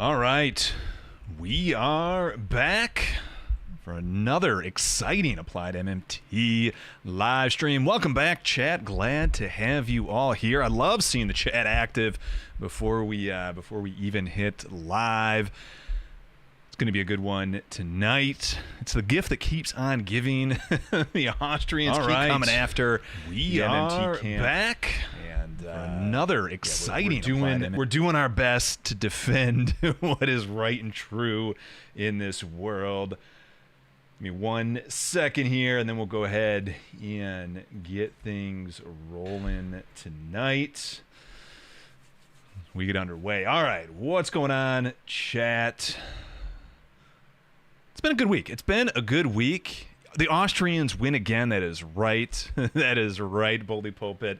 All right, we are back for another exciting Applied MMT live stream. Welcome back, chat. Glad to have you all here. I love seeing the chat active before we even hit live. It's going to be a good one tonight. It's the gift that keeps on giving. The Austrians keep coming after. We are back. And another exciting we're doing our best to defend what is right and true in this world. Give me 1 second here, and then we'll go ahead and get things rolling tonight. We get underway. All right, what's going on, chat? It's been a good week. It's been a good week. The Austrians win again. That is right. That is right, Boldly Pulpit.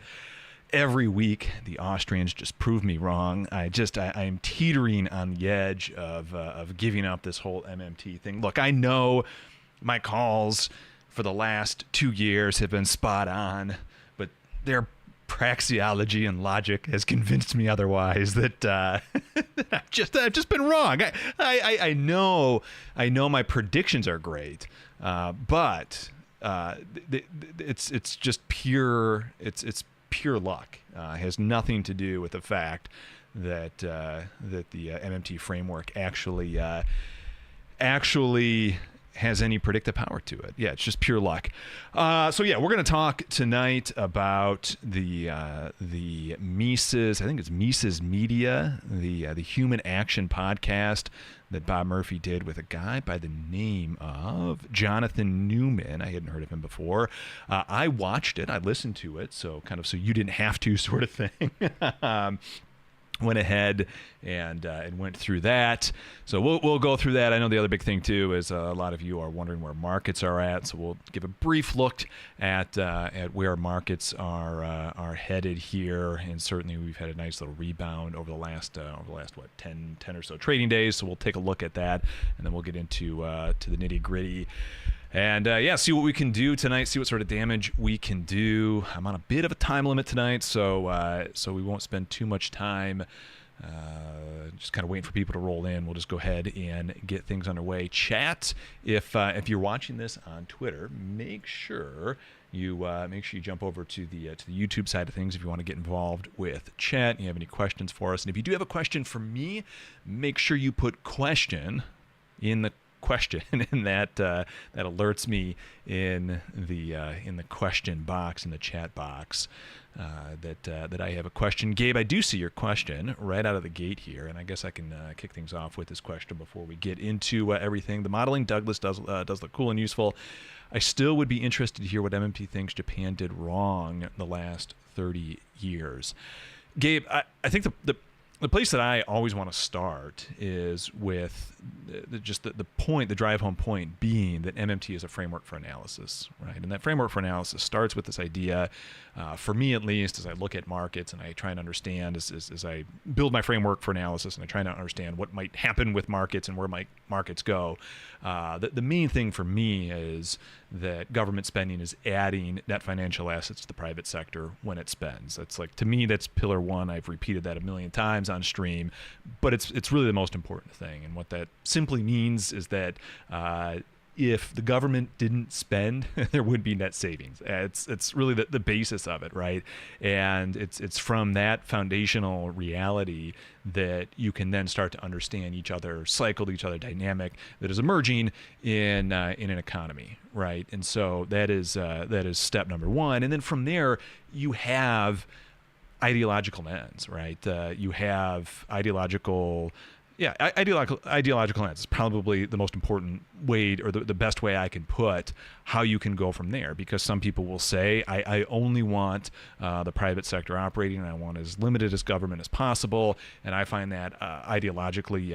Every week, the Austrians just prove me wrong. I am teetering on the edge of giving up this whole MMT thing. Look, I know my calls for the last 2 years have been spot on, but their praxeology and logic has convinced me otherwise. That I've just been wrong. I know my predictions are great, but it's just pure. It's pure luck. It has nothing to do with the fact that the MMT framework actually has any predictive power to it. Yeah, it's just pure luck. So yeah, we're going to talk tonight about the Mises. I think it's Mises Media, the Human Action podcast that Bob Murphy did with a guy by the name of Jonathan Newman. I hadn't heard of him before. I watched it. I listened to it, so you didn't have to, sort of thing. Went ahead and went through that. So we'll go through that. I know the other big thing too is a lot of you are wondering where markets are at. So we'll give a brief look at where markets are headed here. And certainly we've had a nice little rebound over the last 10 or so trading days. So we'll take a look at that, and then we'll get into to the nitty gritty. And see what we can do tonight, see what sort of damage we can do. I'm on a bit of a time limit tonight, so we won't spend too much time just kind of waiting for people to roll in. We'll just go ahead and get things underway. Chat, if you're watching this on Twitter, make sure you jump over to the YouTube side of things if you want to get involved with chat and you have any questions for us. And if you do have a question for me, make sure you put question in the question, and that alerts me in the question box, in the chat box, that I have a question. Gabe, I do see your question right out of the gate here, and I guess I can kick things off with this question before we get into everything. The modeling Douglas does look cool and useful. I still would be interested to hear what MMT thinks Japan did wrong the last 30 years. Gabe, I think the place that I always want to start is with the drive home point being that MMT is a framework for analysis, right? And that framework for analysis starts with this idea, for me at least, as I look at markets and I try and understand, as I build my framework for analysis and I try to understand what might happen with markets and where markets go. The main thing for me is that government spending is adding net financial assets to the private sector when it spends. That's to me, that's pillar one. I've repeated that a million times on stream, but it's really the most important thing. And what that simply means is that if the government didn't spend, there would be net savings. It's really the basis of it, right? And it's from that foundational reality that you can then start to understand each other cycle, each other dynamic that is emerging in an economy, right? And so that is step number one. And then from there, you have ideological ends, right? You have ideological ends is probably the most important way, or the best way I can put how you can go from there, because some people will say, I only want the private sector operating, and I want as limited as government as possible, and I find that ideologically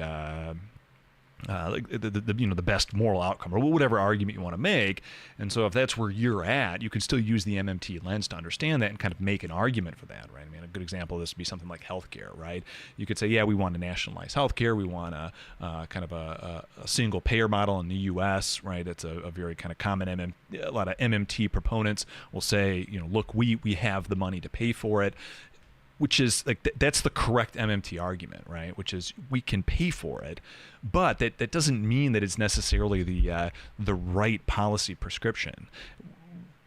the best moral outcome, or whatever argument you want to make. And so if that's where you're at, you can still use the MMT lens to understand that and kind of make an argument for that, right? I mean, a good example of this would be something like healthcare, right? You could say, yeah, we want to nationalize healthcare. We want a kind of a single payer model in the U.S., right? It's a very kind of common a lot of MMT proponents will say, look, we have the money to pay for it. which is like that's the correct MMT argument, right? Which is we can pay for it, but that doesn't mean that it's necessarily the right policy prescription,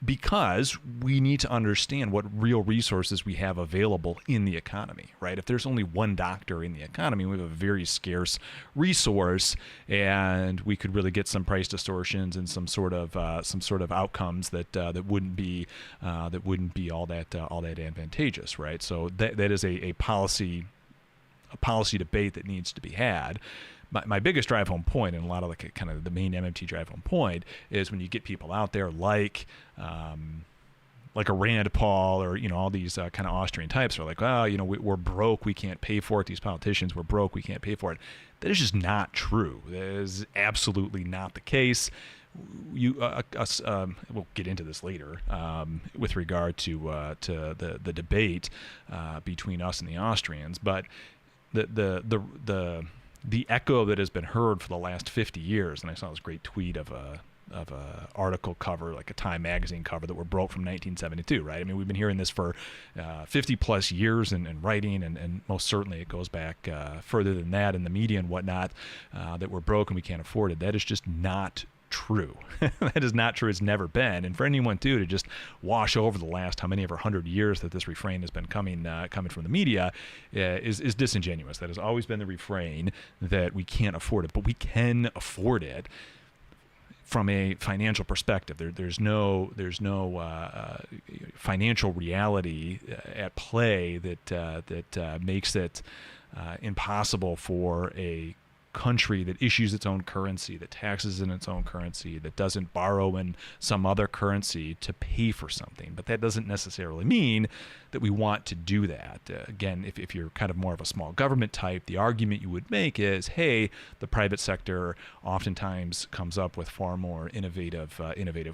because we need to understand what real resources we have available in the economy, right? If there's only one doctor in the economy, we have a very scarce resource, and we could really get some price distortions and some sort of outcomes that wouldn't be all that advantageous, right? So that is a policy debate that needs to be had. My biggest drive home point, and a lot of kind of the main MMT drive home point, is when you get people out there like a Rand Paul or all these kind of Austrian types are like, oh, we're broke, we can't pay for it. These politicians, we're broke, we can't pay for it. That is just not true. That is absolutely not the case. We'll get into this later with regard to the debate between us and the Austrians, but the echo that has been heard for the last 50 years, and I saw this great tweet of a article cover, like a Time magazine cover, that were broke from 1972, right? I mean, we've been hearing this for 50 plus years in writing, and most certainly it goes back further than that in the media and whatnot, that we're broke and we can't afford it. That is just not true. That is not true. It's never been. And for anyone to just wash over the last how many ever 100 years that this refrain has been coming from the media is disingenuous. That has always been the refrain, that we can't afford it, but we can afford it from a financial perspective. There's no financial reality at play that makes it impossible for a country that issues its own currency, that taxes in its own currency, that doesn't borrow in some other currency to pay for something. But that doesn't necessarily mean that we want to do that. Again, if you're kind of more of a small government type, the argument you would make is, hey, the private sector oftentimes comes up with far more innovative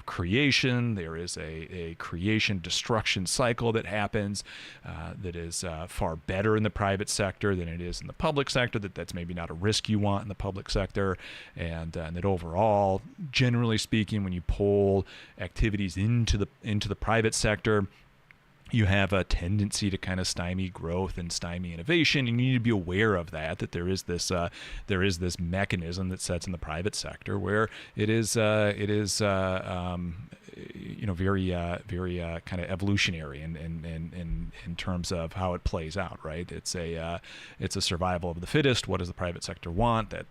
creation. There is a creation destruction cycle that happens that is far better in the private sector than it is in the public sector. That's maybe not a risk you want in the public sector, and that overall, generally speaking, when you pull activities into the private sector, you have a tendency to kind of stymie growth and stymie innovation, and you need to be aware of that there is this mechanism that sets in the private sector where it is very kind of evolutionary in terms of how it plays out, right? It's a survival of the fittest. What does the private sector want that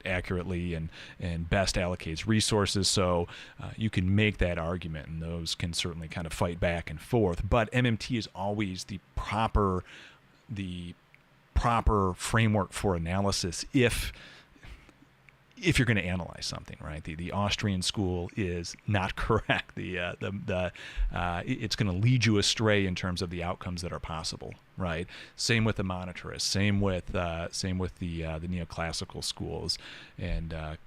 accurately and best allocates resources? So you can make that argument, and those can certainly kind of fight back and forth. But MMT is always the proper framework for analysis if you're going to analyze something, right? The Austrian school is not correct. It's going to lead you astray in terms of the outcomes that are possible, right? Same with the monetarists. Same with the neoclassical schools, and a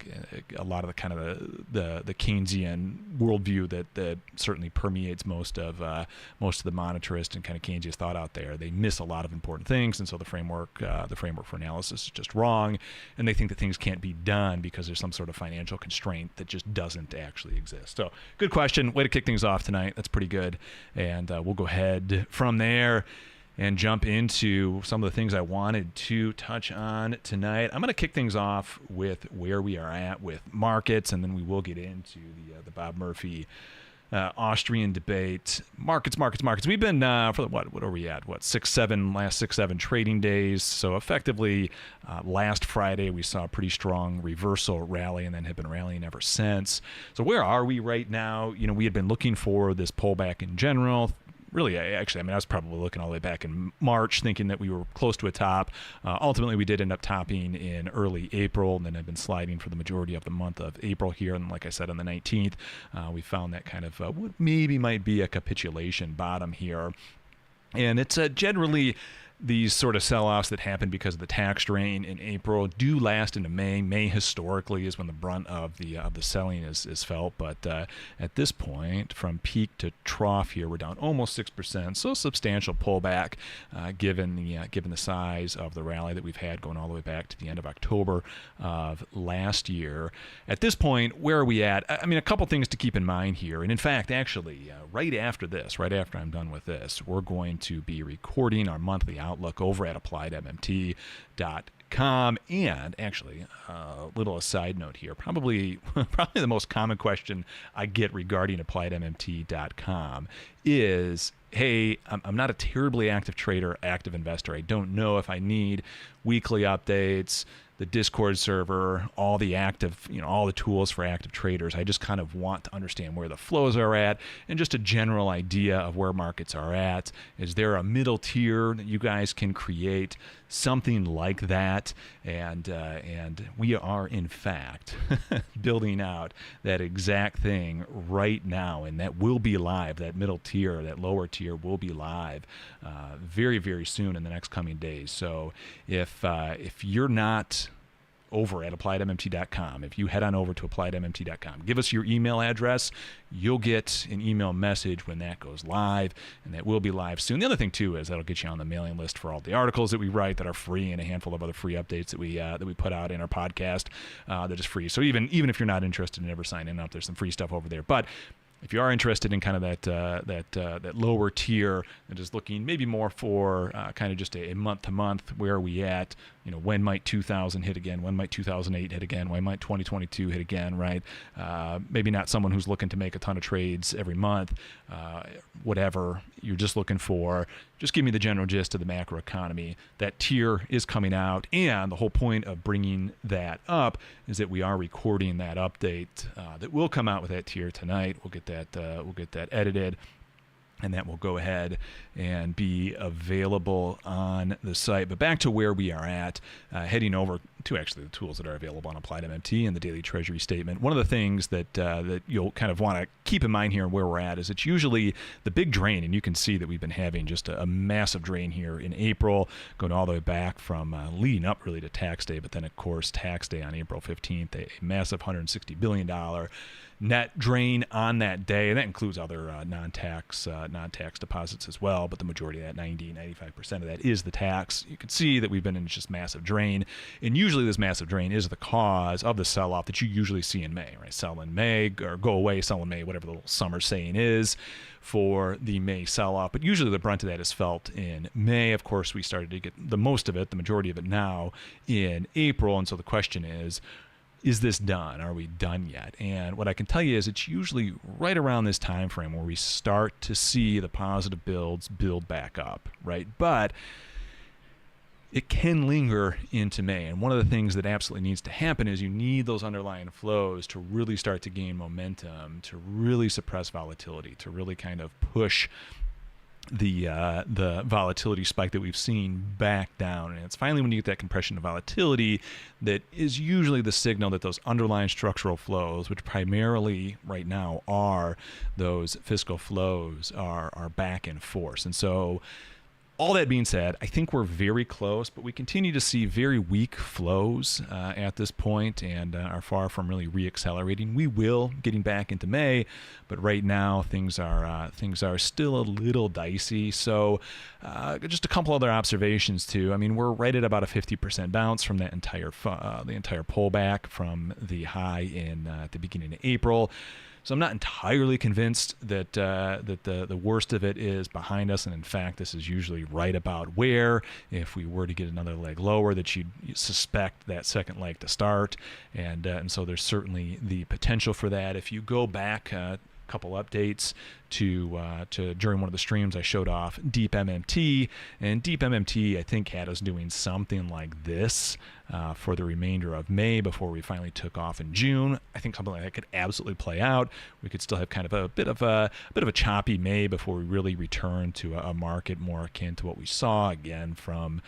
lot of the kind of the Keynesian worldview that certainly permeates most of the monetarist and kind of Keynesian thought out there. They miss a lot of important things, and so the framework for analysis is just wrong, and they think that things can't be done because there's some sort of financial constraint that just doesn't actually exist. So, good question. Way to kick things off tonight. That's pretty good, and we'll go ahead from there and jump into some of the things I wanted to touch on tonight. I'm going to kick things off with where we are at with markets, and then we will get into the Bob Murphy Austrian debate. Markets. We've been for what are we at? Last 6-7 trading days. So effectively, last Friday we saw a pretty strong reversal rally, and then have been rallying ever since. So where are we right now? We had been looking for this pullback in general. Really, I was probably looking all the way back in March, thinking that we were close to a top. Ultimately, we did end up topping in early April, and then have been sliding for the majority of the month of April here. And like I said, on the 19th, we found that kind of what maybe might be a capitulation bottom here. And it's generally these sort of sell-offs that happen because of the tax drain in April do last into May. May historically is when the brunt of the selling is felt, but at this point, from peak to trough here, we're down almost 6%. So substantial pullback, given the size of the rally that we've had going all the way back to the end of October of last year. At this point, where are we at? I mean, a couple things to keep in mind here, and in fact, actually, right after I'm done with this, we're going to be recording our monthly outlook over at AppliedMMT.com. And actually, a little aside note here, probably the most common question I get regarding AppliedMMT.com is, hey, I'm not a terribly active trader, active investor. I don't know if I need weekly updates, the Discord server, all the active, all the tools for active traders. I just kind of want to understand where the flows are at and just a general idea of where markets are at. Is there a middle tier that you guys can create? Something like that, and we are in fact building out that exact thing right now, and that will be live. That middle tier, that lower tier, will be live very, very soon in the next coming days. So if you're not over at AppliedMMT.com, if you head on over to AppliedMMT.com, give us your email address, you'll get an email message when that goes live, and that will be live soon. The other thing too is that'll get you on the mailing list for all the articles that we write that are free, and a handful of other free updates that we put out in our podcast that is free. So even if you're not interested in ever signing up, there's some free stuff over there. But if you are interested in kind of that lower tier and just looking maybe more for kind of just a month to month, where are we at? When might 2000 hit again? When might 2008 hit again? When might 2022 hit again? Right? Maybe not someone who's looking to make a ton of trades every month. Whatever you're just looking for, just give me the general gist of the macro economy. That tier is coming out, and the whole point of bringing that up is that we are recording that update that will come out with that tier tonight. We'll get that edited, and that will go ahead and be available on the site. But back to where we are at, heading over to actually the tools that are available on AppliedMMT and the daily treasury statement. One of the things that you'll kind of want to keep in mind here and where we're at is it's usually the big drain, and you can see that we've been having just a massive drain here in April, going all the way back from leading up really to tax day, but then of course tax day on April 15th, a massive $160 billion net drain on that day, and that includes other non-tax deposits as well, but the majority of that, 95% of that, is the tax. You can see that we've been in just massive drain, and usually this massive drain is the cause of the sell-off that you usually see in May, right? Sell in May, or go away, sell in May, whatever the little summer saying is for the May sell-off, but usually the brunt of that is felt in May. Of course, we started to get the most of it, the majority of it now, in April, and so the question is this done? Are we done yet? And what I can tell you is it's usually right around this time frame where we start to see the positive builds build back up, right? But it can linger into May. And one of the things that absolutely needs to happen is you need those underlying flows to really start to gain momentum, to really suppress volatility, to really kind of push the volatility spike that we've seen back down. And it's finally when you get that compression of volatility that is usually the signal that those underlying structural flows, which primarily right now are those fiscal flows, are back in force. And so all that being said, I think we're very close, but we continue to see very weak flows at this point, and are far from really reaccelerating. We will getting back into May, but right now things are still a little dicey. So just a couple other observations too. I mean, we're right at about a 50% bounce from that entire pullback from the high in at the beginning of April. So I'm not entirely convinced that the worst of it is behind us, and in fact, this is usually right about where, if we were to get another leg lower, that you'd suspect that second leg to start, and so there's certainly the potential for that. If you go back a couple updates to during one of the streams, I showed off Deep MMT, and Deep MMT I think had us doing something like this for the remainder of May before we finally took off in June. I think something like that could absolutely play out. We could still have kind of a bit of a choppy May before we really return to a market more akin to what we saw again from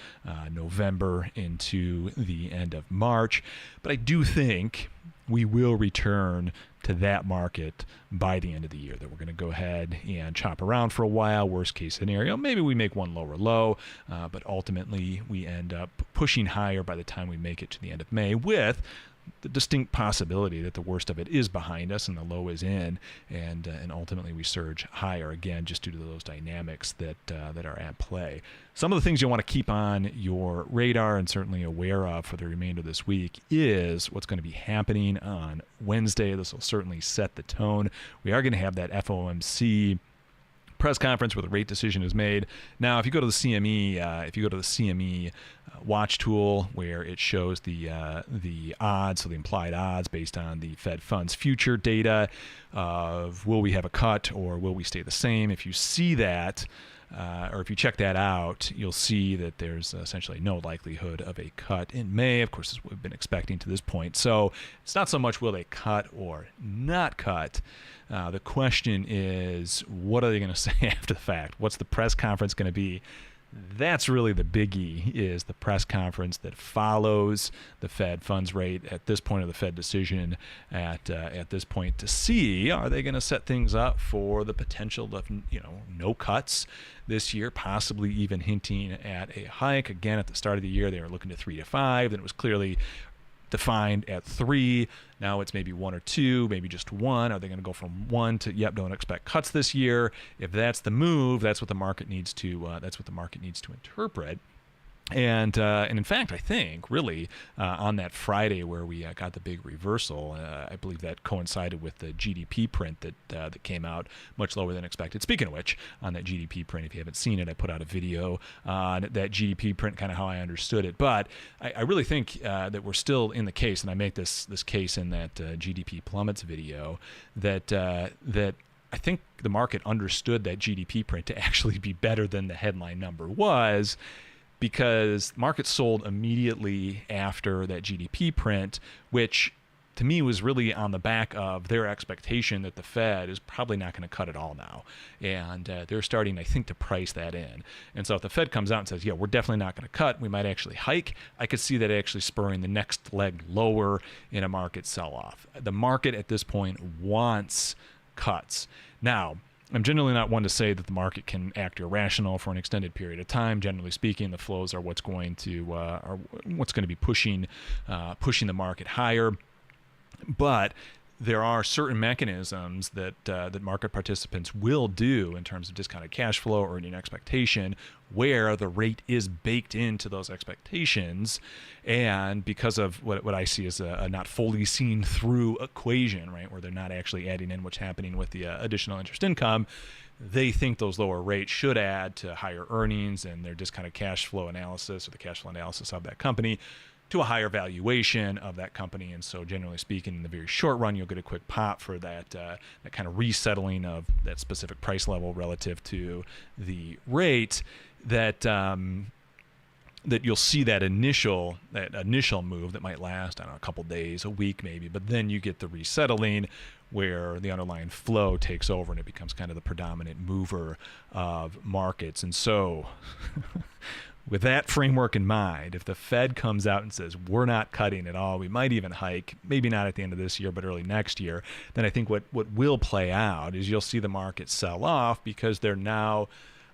November into the end of March. But I do think we will return to that market by the end of the year, that we're going to go ahead and chop around for a while. Worst case scenario, maybe we make one lower low, but ultimately we end up pushing higher by the time we make it to the end of May, with the distinct possibility that the worst of it is behind us and the low is in, and ultimately we surge higher again, just due to those dynamics that are at play. Some of the things you'll want to keep on your radar and certainly aware of for the remainder of this week is what's going to be happening on Wednesday. This will certainly set the tone. We are going to have that FOMC press conference where the rate decision is made. Now, if you go to the CME, watch tool, where it shows the odds, so the implied odds based on the Fed funds future data of will we have a cut or will we stay the same. If you see that, or if you check that out, you'll see that there's essentially no likelihood of a cut in May. Of course, this is what we've been expecting to this point. So it's not so much will they cut or not cut. The question is, what are they going to say after the fact? What's the press conference going to be? That's really the biggie, is the press conference that follows the Fed funds rate at this point of the Fed decision at this point, to see, are they going to set things up for the potential of no cuts this year, possibly even hinting at a hike. Again, at the start of the year, they were looking to 3 to 5. Then it was clearly defined at 3. Now it's maybe 1 or 2, maybe just 1. Are they going to go from 1 to don't expect cuts this year? If that's the move, that's what the market needs to interpret. And in fact, I think really on that Friday where we got the big reversal, I believe that coincided with the GDP print that came out much lower than expected. Speaking of which, on that GDP print, if you haven't seen it, I put out a video on that GDP print, kind of how I understood it. But I really think that we're still in the case, and I make this case in that GDP plummets video, that I think the market understood that GDP print to actually be better than the headline number was, because markets sold immediately after that GDP print, which to me was really on the back of their expectation that the Fed is probably not going to cut at all now. And they're starting, I think, to price that in. And so if the Fed comes out and says, we're definitely not going to cut, we might actually hike, I could see that actually spurring the next leg lower in a market sell-off. The market at this point wants cuts. Now, I'm generally not one to say that the market can act irrational for an extended period of time. Generally speaking, the flows are what's going to be pushing the market higher. But there are certain mechanisms that market participants will do in terms of discounted cash flow or earning expectation, where the rate is baked into those expectations, and because of what I see as a not fully seen through equation, right, where they're not actually adding in what's happening with the additional interest income, they think those lower rates should add to higher earnings and their discounted cash flow analysis, or the cash flow analysis of that company, to a higher valuation of that company. And so generally speaking, in the very short run, you'll get a quick pop for that kind of resettling of that specific price level relative to the rate, that you'll see that initial move that might last, I don't know, a couple days, a week maybe, but then you get the resettling where the underlying flow takes over and it becomes kind of the predominant mover of markets. And so with that framework in mind, if the Fed comes out and says, we're not cutting at all, we might even hike, maybe not at the end of this year, but early next year, then I think what will play out is you'll see the market sell off, because they're now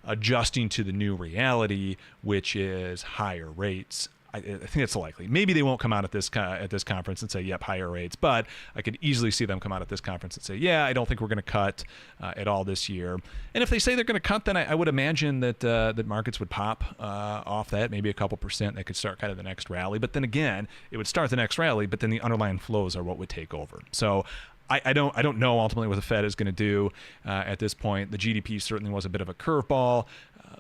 adjusting to the new reality, which is higher rates. I think it's likely. Maybe they won't come out at this conference and say, yep, higher rates, but I could easily see them come out at this conference and say, I don't think we're going to cut at all this year. And if they say they're going to cut, then I would imagine that markets would pop off that, maybe a couple percent. They could start kind of the next rally. But then again, it would start the next rally, but then the underlying flows are what would take over. So I don't know ultimately what the Fed is going to do at this point. The GDP certainly was a bit of a curveball,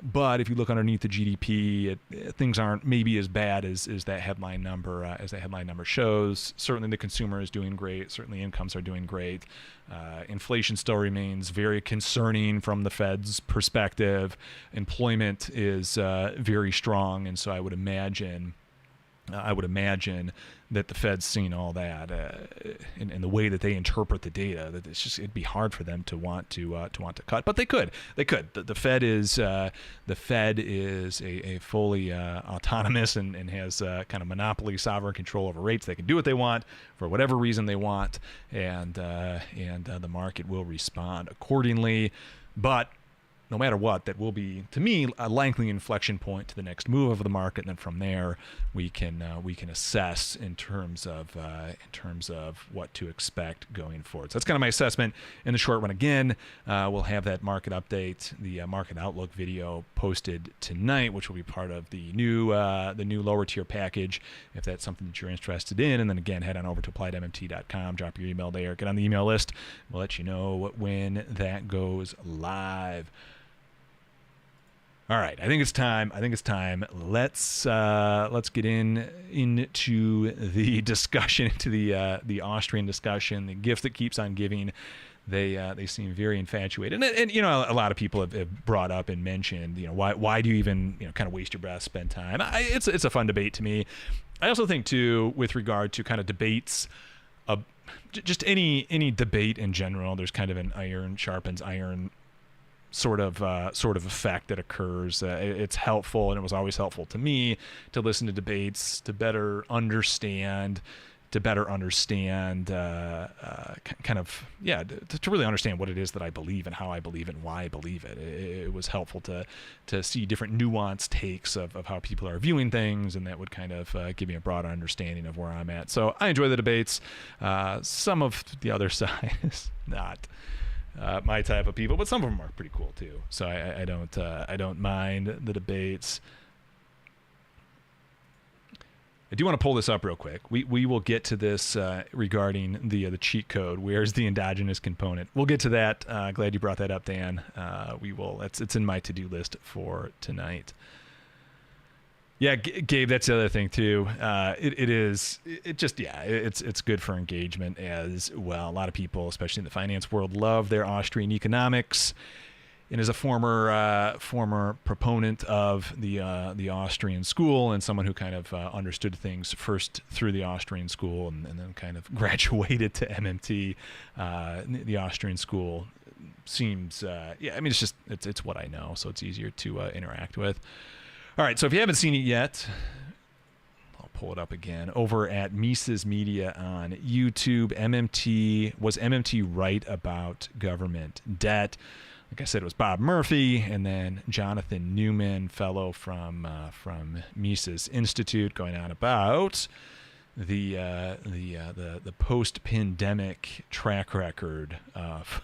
but if you look underneath the GDP, things aren't maybe as bad as that headline number shows. Certainly the consumer is doing great. Certainly incomes are doing great. Inflation still remains very concerning from the Fed's perspective. Employment is very strong, and so I would imagine I would imagine that the Fed's seen all that in the way that they interpret the data. That it'd be hard for them to want to cut, but they could. The Fed is a fully autonomous and has kind of monopoly sovereign control over rates. They can do what they want for whatever reason they want, and the market will respond accordingly. But no matter what, that will be, to me, a likely inflection point to the next move of the market, and then from there we can assess in terms of what to expect going forward. So that's kind of my assessment in the short run. Again, we'll have that market update, the market outlook video posted tonight, which will be part of the new lower tier package, if that's something that you're interested in. And then again, head on over to AppliedMMT.com, drop your email there, get on the email list. We'll let you know when that goes live. All right, I think it's time. Let's get into the discussion, into the Austrian discussion, the gift that keeps on giving. They seem very infatuated, and a lot of people have brought up and mentioned, why do you even kind of waste your breath, spend time? It's a fun debate to me. I also think too, with regard to kind of debates, just any debate in general, there's kind of an iron sharpens iron sort of effect that occurs. It's helpful, and it was always helpful to me to listen to debates to really understand what it is that I believe and how I believe it and why I believe it. It was helpful to see different nuanced takes of how people are viewing things, and that would kind of give me a broader understanding of where I'm at. So I enjoy the debates. Some of the other side is not my type of people, but some of them are pretty cool too. So I don't mind the debates. I do want to pull this up real quick. We will get to this regarding the cheat code. Where's the endogenous component? We'll get to that. Glad you brought that up, Dan. We will. It's in my to-do list for tonight. Yeah, Gabe, that's the other thing too. It's good for engagement as well. A lot of people, especially in the finance world, love their Austrian economics. And as a former proponent of the Austrian school, and someone who kind of understood things first through the Austrian school and then kind of graduated to MMT, the Austrian school seems it's what I know, so it's easier to interact with. All right, so if you haven't seen it yet, I'll pull it up again. Over at Mises Media on YouTube, was MMT right about government debt? Like I said, it was Bob Murphy, and then Jonathan Newman, fellow from Mises Institute, going on about the post-pandemic track record of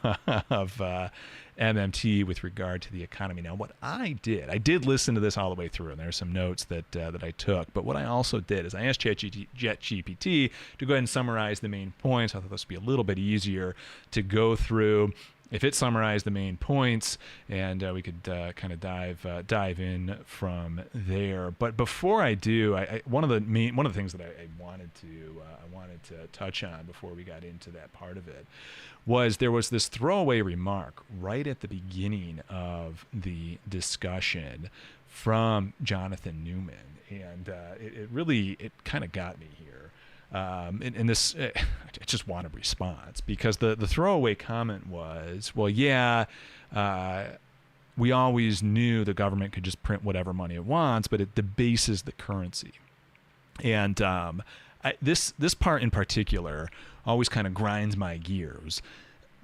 MMT with regard to the economy. Now, what I did listen to this all the way through, and there are some notes that I took. But what I also did is I asked ChatGPT to go ahead and summarize the main points. I thought this would be a little bit easier to go through if it summarized the main points, and we could kind of dive in from there. But before I do, one of the things that I wanted to touch on before we got into that part of it was there was this throwaway remark right at the beginning of the discussion from Jonathan Newman, and it really kind of got me here. And this, I just want a response, because the throwaway comment was, well, yeah, we always knew the government could just print whatever money it wants, but it debases the currency. And this part in particular always kind of grinds my gears,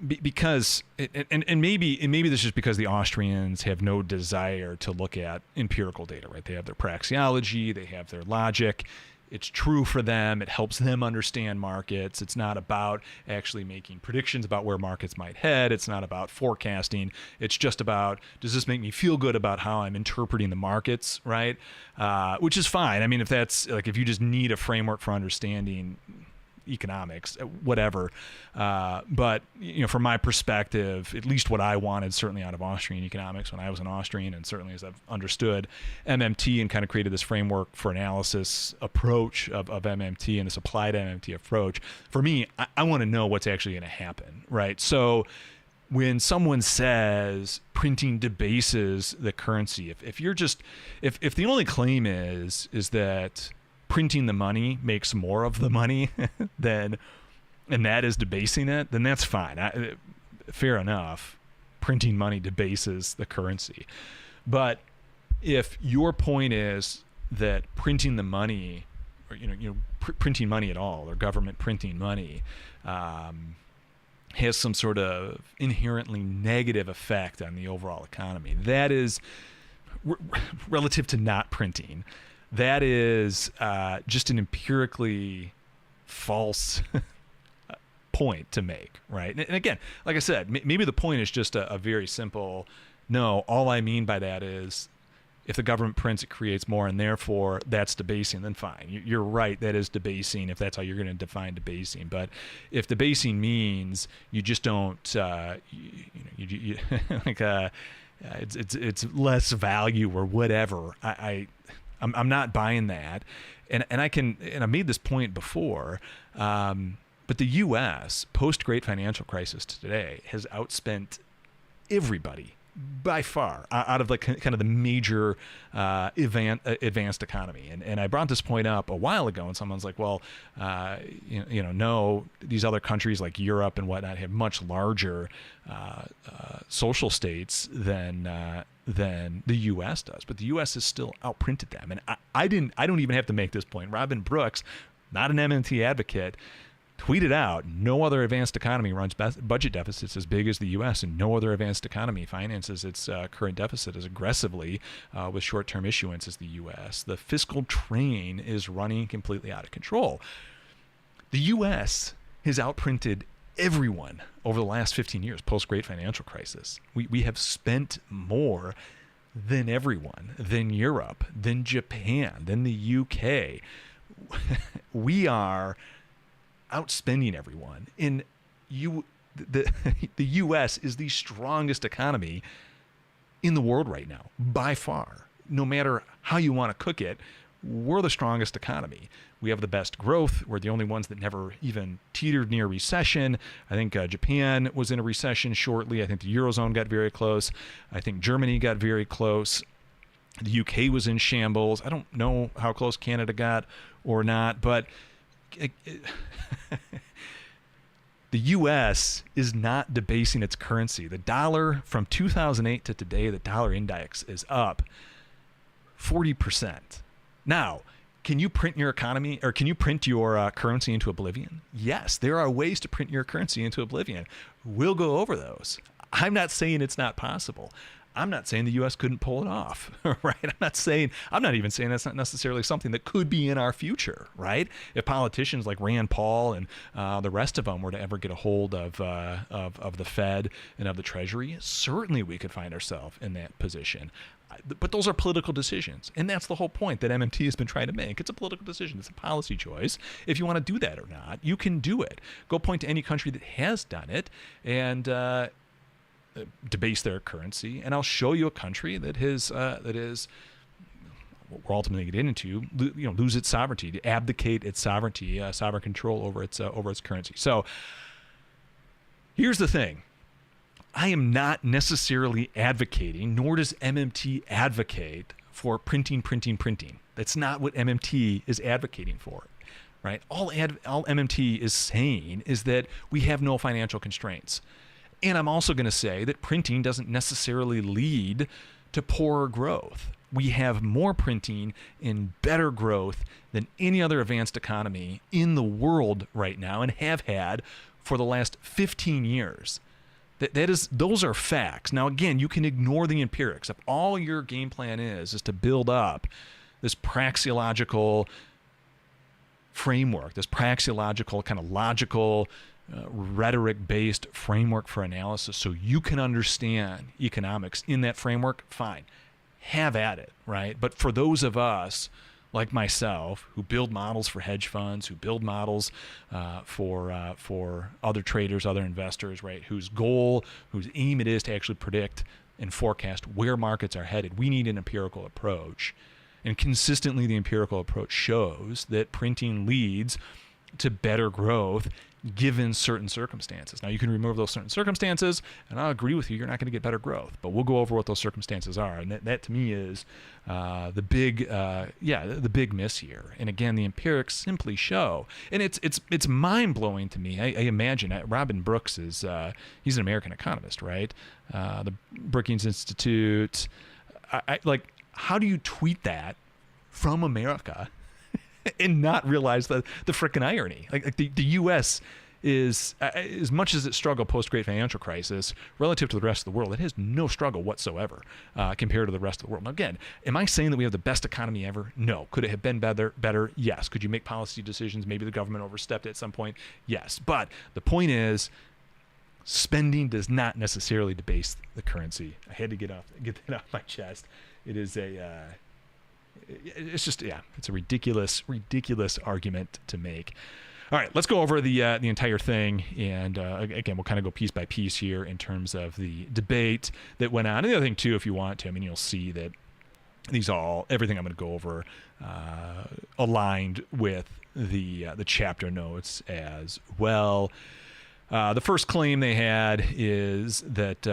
because maybe this is just because the Austrians have no desire to look at empirical data, right? They have their praxeology, they have their logic. It's true for them. It helps them understand markets. It's not about actually making predictions about where markets might head. It's not about forecasting. It's just about, does this make me feel good about how I'm interpreting the markets, right? Which is fine. I mean, if that's like, if you just need a framework for understanding economics, whatever. But from my perspective, at least what I wanted certainly out of Austrian economics when I was an Austrian, and certainly as I've understood MMT and kind of created this framework for analysis approach of MMT and this applied MMT approach, for me, I want to know what's actually going to happen, right? So when someone says printing debases the currency, if the only claim is that printing the money makes more of the money than, and that is debasing it, then that's fine. Fair enough. Printing money debases the currency. But if your point is that printing the money, or printing money at all, or government printing money, has some sort of inherently negative effect on the overall economy, that is relative to not printing. That is just an empirically false point to make, right? And again, like I said, maybe the point is just a very simple, no, all I mean by that is if the government prints, it creates more, and therefore that's debasing, then fine. You're right, that is debasing if that's how you're going to define debasing. But if debasing means you just don't, it's less value or whatever, I'm not buying that. And I made this point before, but the U.S. post Great Financial Crisis to today has outspent everybody by far out of like kind of the major advanced economy. And I brought this point up a while ago, and someone's like, well, no, these other countries like Europe and whatnot have much larger social states than the U.S. does, but the U.S. has still outprinted them. And I don't even have to make this point. Robin Brooks, not an MMT advocate, tweeted out, no other advanced economy runs budget deficits as big as the U.S., and no other advanced economy finances its current deficit as aggressively with short-term issuance as the U.S. The fiscal train is running completely out of control. The U.S. has outprinted everyone over the last 15 years, post-Great Financial Crisis. We have spent more than everyone, than Europe, than Japan, than the UK. We are outspending everyone. The U.S. is the strongest economy in the world right now, by far. No matter how you want to cook it, we're the strongest economy. We have the best growth. We're the only ones that never even teetered near recession. I think Japan was in a recession shortly. I think the Eurozone got very close. I think Germany got very close. The UK was in shambles. I don't know how close Canada got or not, but the U.S. is not debasing its currency. The dollar from 2008 to today, the dollar index is up 40%. Now, can you print your economy, or can you print your currency into oblivion? Yes, there are ways to print your currency into oblivion. We'll go over those. I'm not saying it's not possible. I'm not saying the U.S. couldn't pull it off, right? I'm not even saying that's not necessarily something that could be in our future, right? If politicians like Rand Paul and the rest of them were to ever get a hold of the Fed and of the Treasury, certainly we could find ourselves in that position. But those are political decisions, and that's the whole point that MMT has been trying to make. It's a political decision. It's a policy choice. If you want to do that or not, you can do it. Go point to any country that has done it and debase their currency, and I'll show you a country that is what we're ultimately getting into, lose its sovereignty, to abdicate its sovereignty, sovereign control over its currency. So here's the thing. I am not necessarily advocating, nor does MMT advocate for printing. That's not what MMT is advocating for, right? All MMT is saying is that we have no financial constraints. And I'm also going to say that printing doesn't necessarily lead to poorer growth. We have more printing and better growth than any other advanced economy in the world right now, and have had for the last 15 years. Those are facts. Now, again, you can ignore the empirics. If all your game plan is to build up this praxeological framework, this praxeological kind of logical rhetoric-based framework for analysis so you can understand economics in that framework, fine. Have at it, right? But for those of us like myself who build models for hedge funds, who build models for other traders, other investors, right, whose aim it is to actually predict and forecast where markets are headed, we need an empirical approach. And consistently the empirical approach shows that printing leads to better growth given certain circumstances. Now, you can remove those certain circumstances, and I'll agree with you, you're not going to get better growth. But we'll go over what those circumstances are, and that to me is the big miss here. And again, the empirics simply show, and it's mind blowing to me. I imagine Robin Brooks is he's an American economist, right? The Brookings Institute. Like, how do you tweet that from America and not realize the frickin' irony? Like the U.S. is, as much as it struggled post-Great Financial Crisis, relative to the rest of the world, it has no struggle whatsoever compared to the rest of the world. Now, again, am I saying that we have the best economy ever? No. Could it have been better? Yes. Could you make policy decisions? Maybe the government overstepped at some point? Yes. But the point is, spending does not necessarily debase the currency. I had to get that off my chest. It is it's a ridiculous argument to make. All right, let's go over the entire thing, and again, we'll kind of go piece by piece here in terms of the debate that went on. And the other thing too, if you want to, I mean, you'll see that everything I'm going to go over aligned with the chapter notes as well. The first claim they had is that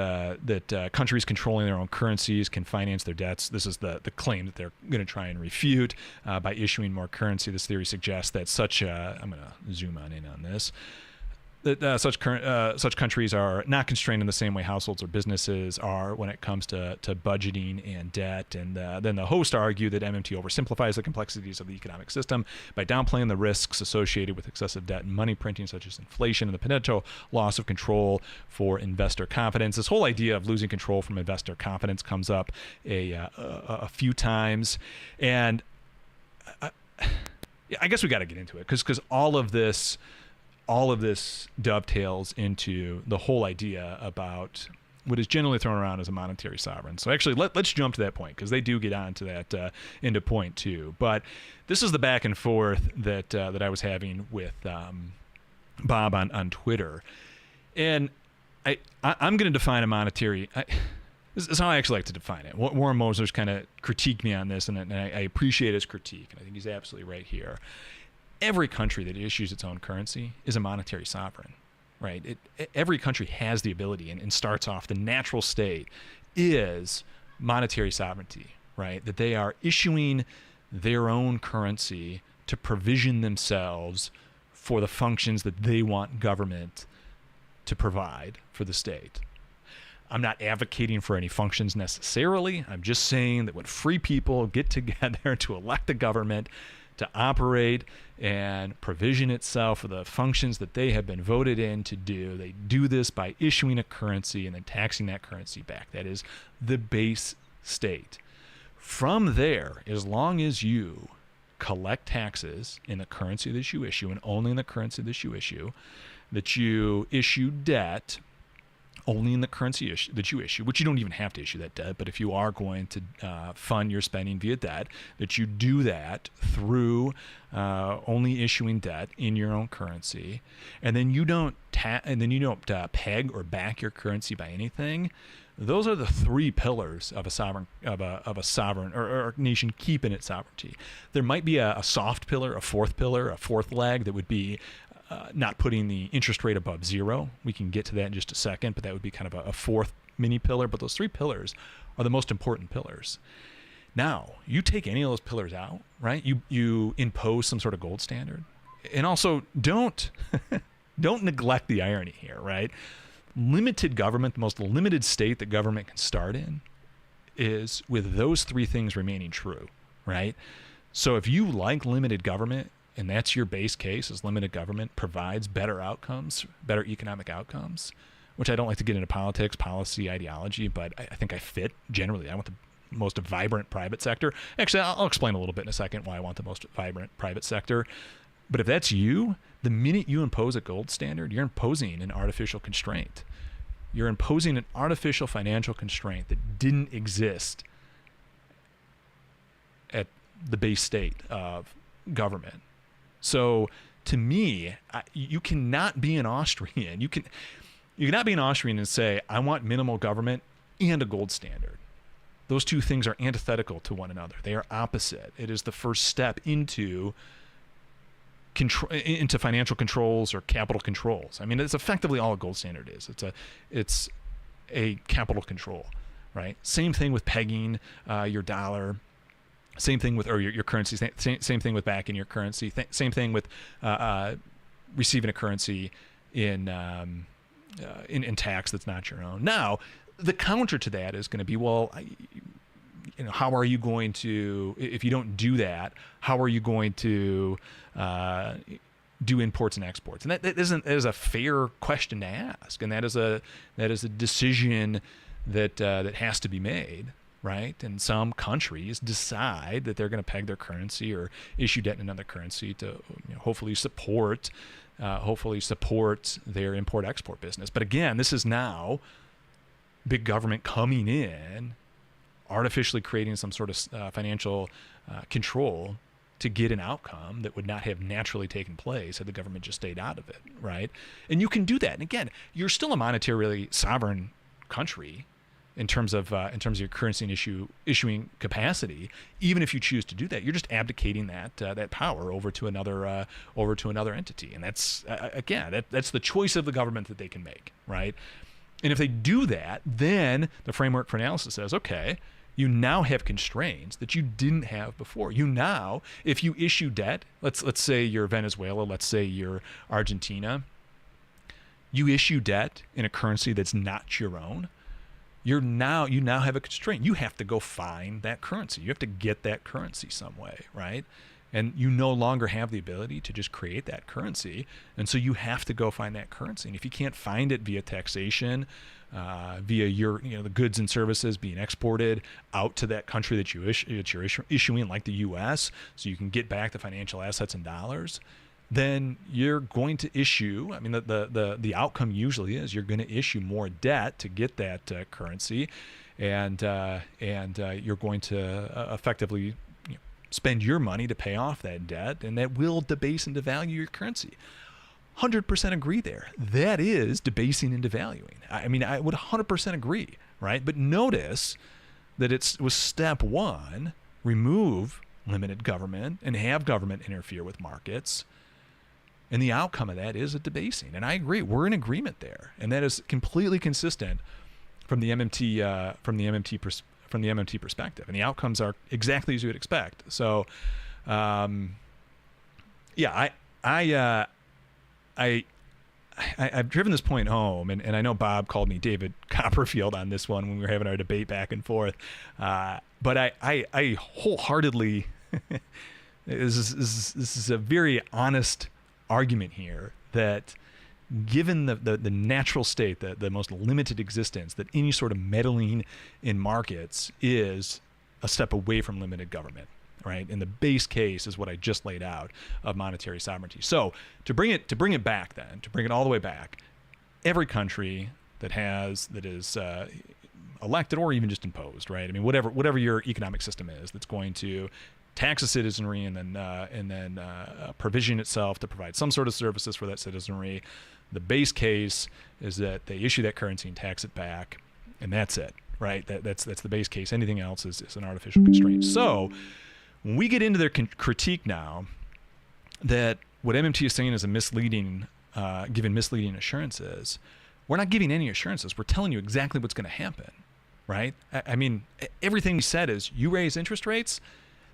countries controlling their own currencies can finance their debts. This is the claim that they're going to try and refute by issuing more currency. This theory suggests that I'm going to zoom in on this, that such countries are not constrained in the same way households or businesses are when it comes to budgeting and debt. And then the host argued that MMT oversimplifies the complexities of the economic system by downplaying the risks associated with excessive debt and money printing, such as inflation and the potential loss of control for investor confidence. This whole idea of losing control from investor confidence comes up a few times, and I guess we got to get into it because all of this dovetails into the whole idea about what is generally thrown around as a monetary sovereign. So actually, let's jump to that point, because they do get onto that into point two. But this is the back and forth that I was having with Bob on Twitter, and I'm going to define a monetary. This is how I actually like to define it. Warren Moser's kind of critiqued me on this, and I appreciate his critique, and I think he's absolutely right here. Every country that issues its own currency is a monetary sovereign, right? Every country has the ability and starts off, the natural state is monetary sovereignty, right? That they are issuing their own currency to provision themselves for the functions that they want government to provide for the state. I'm not advocating for any functions necessarily. I'm just saying that when free people get together to elect a government to operate and provision itself for the functions that they have been voted in to do, they do this by issuing a currency and then taxing that currency back. That is the base state. From there, as long as you collect taxes in the currency that you issue, and only in the currency that you issue debt only in the currency that you issue, which you don't even have to issue that debt, but if you are going to fund your spending via debt, that you do that through only issuing debt in your own currency, and then you don't peg or back your currency by anything. Those are the three pillars of a sovereign or nation keeping its sovereignty. There might be a soft pillar, a fourth leg that would be not putting the interest rate above zero. We can get to that in just a second, but that would be kind of a fourth mini pillar. But those three pillars are the most important pillars. Now, you take any of those pillars out, right? You impose some sort of gold standard. And also, don't neglect the irony here, right? Limited government, the most limited state that government can start in, is with those three things remaining true, right? So if you like limited government, and that's your base case, is limited government provides better outcomes, better economic outcomes, which I don't like to get into politics, policy, ideology, but I think I fit generally. I want the most vibrant private sector. Actually, I'll explain a little bit in a second why I want the most vibrant private sector. But if that's you, the minute you impose a gold standard, you're imposing an artificial constraint. You're imposing an artificial financial constraint that didn't exist at the base state of government. So to me, you cannot be an Austrian. You cannot be an Austrian and say, I want minimal government and a gold standard. Those two things are antithetical to one another. They are opposite. It is the first step into into financial controls or capital controls. I mean, it's effectively all a gold standard is. It's a capital control, right? Same thing with pegging your dollar. Same thing with your currency. Same thing with backing your currency. Same thing with receiving a currency in tax that's not your own. Now, the counter to that is going to be, well, how are you going to, if you don't do that, how are you going to do imports and exports? And that is a fair question to ask, and that is a decision that has to be made, right? And some countries decide that they're going to peg their currency or issue debt in another currency to hopefully support their import-export business. But again, this is now big government coming in, artificially creating some sort of financial control to get an outcome that would not have naturally taken place had the government just stayed out of it, right? And you can do that. And again, you're still a monetarily sovereign country in terms of your currency and issuing capacity. Even if you choose to do that, you're just abdicating that power over to another entity. And that's that's the choice of the government that they can make, right? And if they do that, then the framework for analysis says, okay, you now have constraints that you didn't have before. You now, if you issue debt, let's say you're Venezuela, let's say you're Argentina, you issue debt in a currency that's not your own, you now have a constraint. You have to go find that currency. You have to get that currency some way, right? And you no longer have the ability to just create that currency. And so you have to go find that currency. And if you can't find it via taxation, via the goods and services being exported out to that country that you're issuing, like the U.S., so you can get back the financial assets in dollars, then you're going to issue. I mean, the outcome usually is you're going to issue more debt to get that currency, and you're going to effectively spend your money to pay off that debt, and that will debase and devalue your currency. 100% agree there. That is debasing and devaluing. I mean, I would 100% agree, right? But notice that it was step one, remove limited government and have government interfere with markets. And the outcome of that is a debasing. And I agree. We're in agreement there. And that is completely consistent from the MMT perspective, and the outcomes are exactly as you would expect. So, I've driven this point home, and I know Bob called me David Copperfield on this one when we were having our debate back and forth. But I wholeheartedly, this is a very honest argument here that, given the natural state, the most limited existence, that any sort of meddling in markets is a step away from limited government, right? And the base case is what I just laid out of monetary sovereignty. So to bring it back, then, to bring it all the way back, every country that is elected or even just imposed, right? I mean, whatever your economic system is, that's going to tax a citizenry and then provision itself to provide some sort of services for that citizenry. The base case is that they issue that currency and tax it back, and that's it, right? That's the base case. Anything else is an artificial constraint. So when we get into their critique now, that what MMT is saying is giving misleading assurances, we're not giving any assurances. We're telling you exactly what's going to happen, right? I mean, everything we said is, you raise interest rates,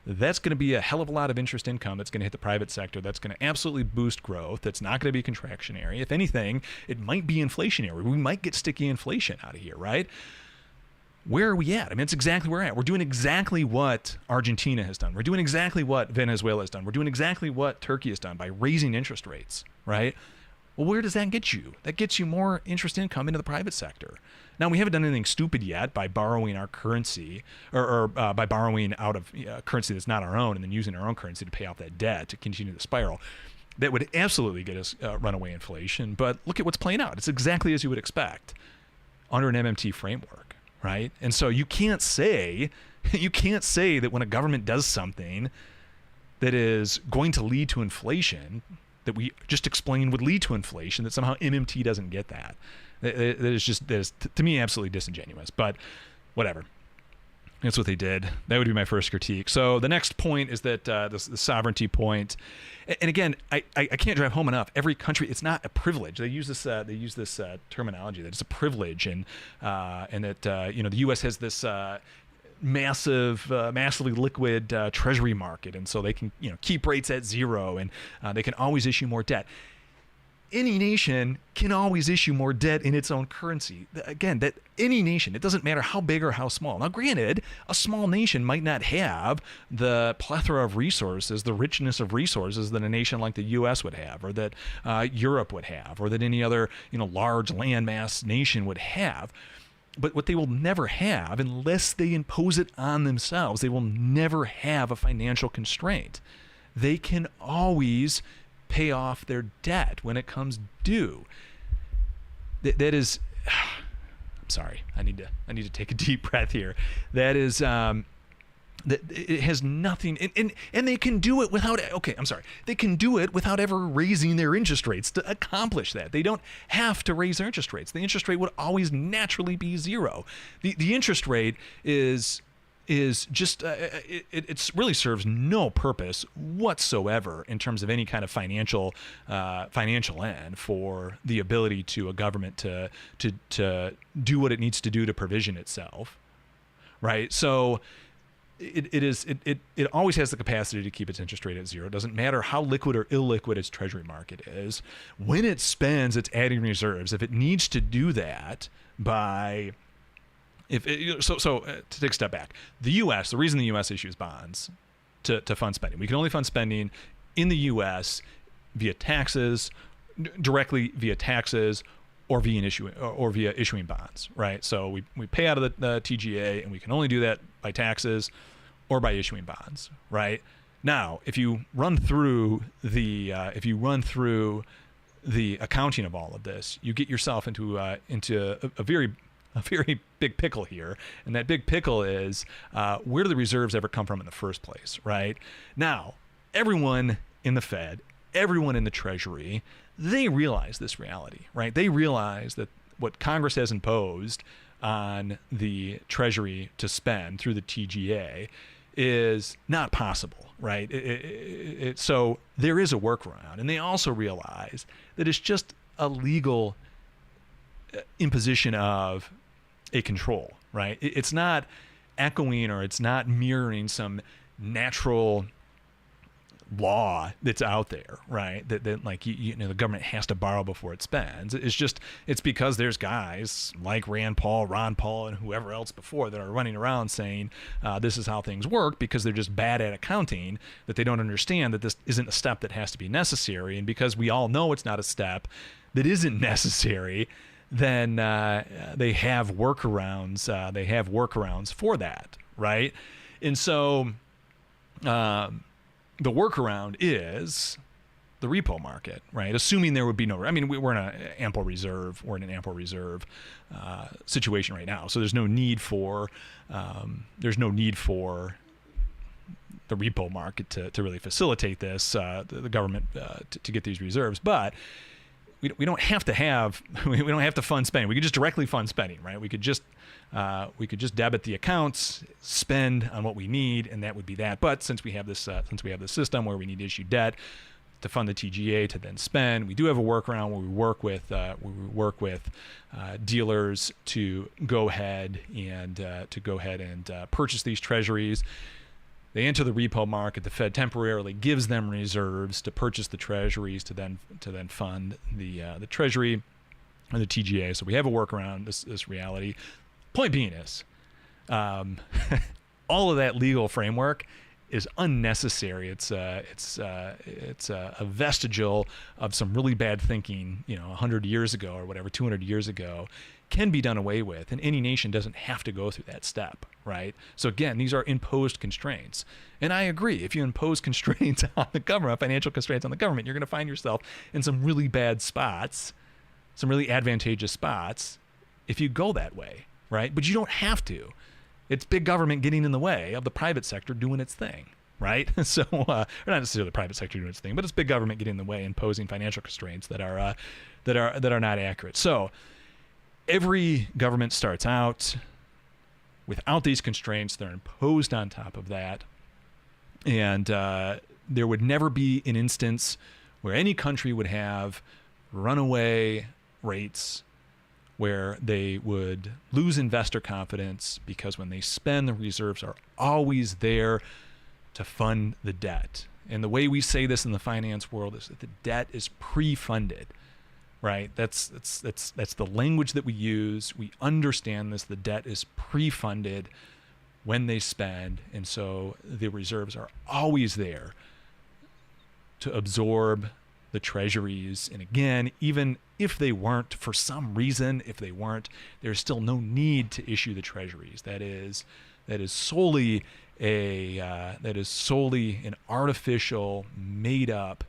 that's going to be a hell of a lot of interest income that's going to hit the private sector. That's going to absolutely boost growth. That's not going to be contractionary. If anything, it might be inflationary. We might get sticky inflation out of here, right? Where are we at? I mean, it's exactly where we're at. We're doing exactly what Argentina has done. We're doing exactly what Venezuela has done. We're doing exactly what Turkey has done by raising interest rates, right? Well, where does that get you? That gets you more interest income into the private sector. Now, we haven't done anything stupid yet by borrowing our currency or by borrowing out of currency that's not our own and then using our own currency to pay off that debt to continue the spiral. That would absolutely get us runaway inflation. But look at what's playing out. It's exactly as you would expect under an MMT framework, right? And so you can't say that when a government does something that is going to lead to inflation, that we just explained would lead to inflation, that somehow MMT doesn't get that. That is to me absolutely disingenuous, but whatever. That's what they did. That would be my first critique. So the next point is that the sovereignty point, and again, I can't drive home enough. Every country, it's not a privilege. They use this terminology that it's a privilege, and that the U.S. has this massively liquid treasury market, and so they can keep rates at zero, and they can always issue more debt. Any nation can always issue more debt in its own currency. Again, that any nation, it doesn't matter how big or how small. Now, granted, a small nation might not have the plethora of resources, the richness of resources that a nation like the U.S. would have, or that Europe would have, or that any other large landmass nation would have. But what they will never have, unless they impose it on themselves, they will never have a financial constraint. They can always pay off their debt when it comes due. That is, I'm sorry, I need to take a deep breath here. That is, that it has nothing, and they can do it without. Okay, I'm sorry. They can do it without ever raising their interest rates to accomplish that. They don't have to raise their interest rates. The interest rate would always naturally be zero. The interest rate is just it really serves no purpose whatsoever in terms of any kind of financial end for the ability to a government to do what it needs to do to provision itself, right? So it always has the capacity to keep its interest rate at zero. It doesn't matter how liquid or illiquid its treasury market is. When it spends, it's adding reserves. If it needs to do that by to take a step back, the U.S., the reason the U.S. issues bonds to fund spending, we can only fund spending in the U.S. via taxes, directly via taxes, or via issuing bonds, right? So we pay out of the TGA, and we can only do that by taxes or by issuing bonds, right? Now, if you run through the accounting of all of this, you get yourself into a very big pickle here, and that big pickle is where do the reserves ever come from in the first place, right? Now, everyone in the Fed, everyone in the Treasury, they realize this reality, right? They realize that what Congress has imposed on the Treasury to spend through the TGA is not possible, right? So there is a workaround, and they also realize that it's just a legal imposition of a control, right? It's not echoing or it's not mirroring some natural law that's out there, right? That like the government has to borrow before it spends. It's because there's guys like Ron Paul, and whoever else before that are running around saying this is how things work, because they're just bad at accounting, that they don't understand that this isn't a step that has to be necessary, and because we all know it's not a step that isn't necessary, then they have workarounds. They have workarounds for that, right? And so the workaround is the repo market, right? Assuming there would be no. I mean, we're in an ample reserve. We're in an ample reserve situation right now. So there's no need for the repo market to really facilitate this. The government to get these reserves, but we don't have to fund spending. We could just directly fund spending, right? We could just debit the accounts, spend on what we need, and that would be that. But since we have this system where we need to issue debt to fund the TGA to then spend, we do have a workaround where we work with dealers to go ahead and purchase these treasuries. They enter the repo market. The Fed temporarily gives them reserves to purchase the treasuries to then fund the treasury or the TGA. So we have a workaround this reality. Point being is, all of that legal framework is unnecessary. It's a vestigial of some really bad thinking, 100 years ago or whatever, 200 years ago, can be done away with, and any nation doesn't have to go through that step, right? So again, these are imposed constraints. And I agree, if you impose constraints on the government, financial constraints on the government, you're going to find yourself in some really bad spots, some really advantageous spots, if you go that way, right? But you don't have to. It's big government getting in the way of the private sector doing its thing, right? So, or not necessarily the private sector doing its thing, but it's big government getting in the way, imposing financial constraints that are not accurate. So every government starts out without these constraints. They're imposed on top of that. And there would never be an instance where any country would have runaway rates where they would lose investor confidence, because when they spend, the reserves are always there to fund the debt. And the way we say this in the finance world is that the debt is pre-funded, right? That's the language that we use. We understand this. The debt is pre-funded when they spend, and so the reserves are always there to absorb the treasuries. And again, even if they weren't, for some reason, if they weren't, there's still no need to issue the treasuries. That is solely an artificial, made-up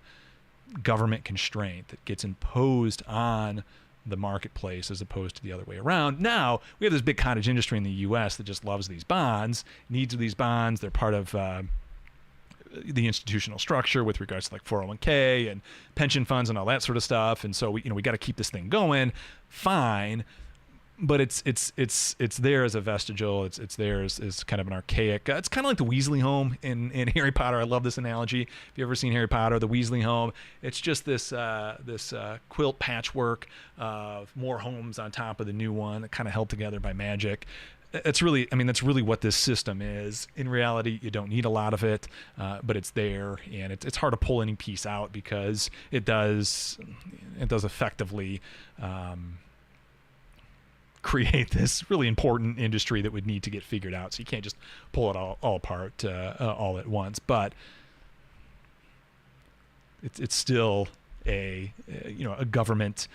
government constraint that gets imposed on the marketplace as opposed to the other way around. Now, we have this big cottage industry in the U.S. that just loves these bonds, needs these bonds. They're part of the institutional structure with regards to like 401k and pension funds and all that sort of stuff. And so we got to keep this thing going. Fine. But it's there as a vestigial. It's there as kind of an archaic. It's kind of like the Weasley home in Harry Potter. I love this analogy. If you've ever seen Harry Potter, the Weasley home, it's just this quilt patchwork of more homes on top of the new one, kind of held together by magic. That's really what this system is. In reality, you don't need a lot of it, but it's there, and it's hard to pull any piece out because it does effectively create this really important industry that would need to get figured out. So you can't just pull it all apart all at once. But it's still a government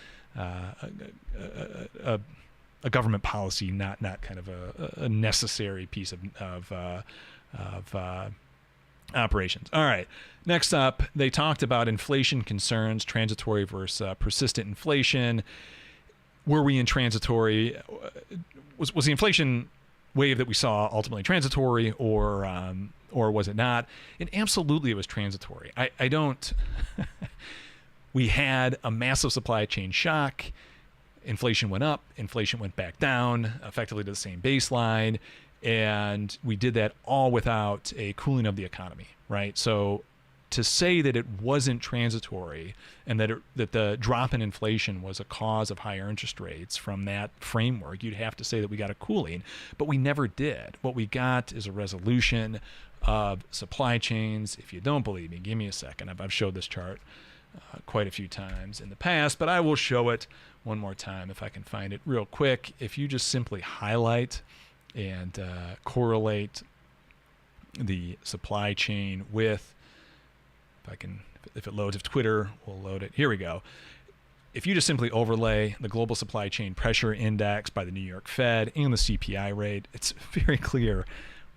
a government policy, not kind of a necessary piece of operations. All right. Next up, they talked about inflation concerns, transitory versus persistent inflation. Were we in transitory? Was the inflation wave that we saw ultimately transitory, or was it not? And absolutely, it was transitory. I don't. We had a massive supply chain shock. Inflation went up. Inflation went back down, effectively to the same baseline, and we did that all without a cooling of the economy, right? So to say that it wasn't transitory and that the drop in inflation was a cause of higher interest rates from that framework, you'd have to say that we got a cooling, but we never did. What we got is a resolution of supply chains. If you don't believe me, give me a second. I've showed this chart quite a few times in the past, but I will show it one more time if I can find it real quick. If you just simply highlight and correlate the supply chain with, if it loads, if Twitter will load it. Here we go. If you just simply overlay the global supply chain pressure index by the New York Fed and the CPI rate, it's very clear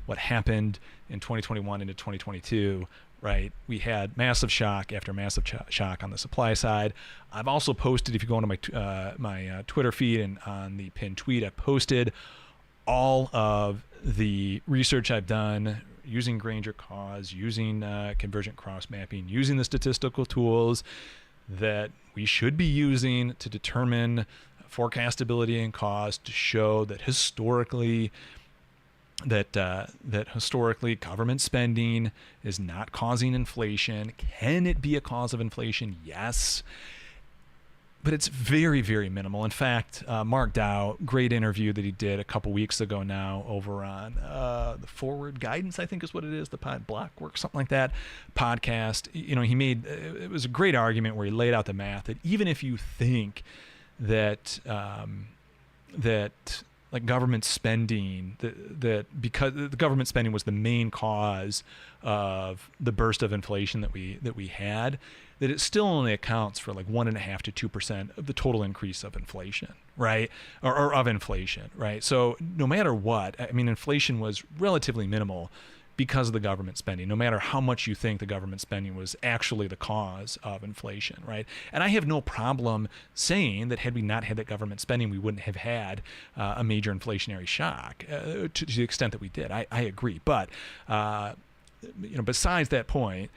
what happened in 2021 into 2022, right? We had massive shock after massive shock on the supply side. I've also posted, if you go into my Twitter feed and on the pinned tweet, I posted all of the research I've done using Granger cause, using convergent cross mapping, using the statistical tools that we should be using to determine forecastability and cost, to show that historically government spending is not causing inflation. Can it be a cause of inflation? Yes. But it's very, very minimal. In fact, Mark Dow, great interview that he did a couple weeks ago now over on the Forward Guidance, I think is what it is, the Blockwork, something like that, podcast. He made, it was a great argument where he laid out the math that even if you think that like government spending, that because the government spending was the main cause of the burst of inflation that we had, that it still only accounts for like 1.5% to 2% of the total increase of inflation, right? Or of inflation, right? So no matter what, I mean, inflation was relatively minimal because of the government spending, no matter how much you think the government spending was actually the cause of inflation, right? And I have no problem saying that had we not had that government spending, we wouldn't have had a major inflationary shock to the extent that we did. I agree. But, besides that point,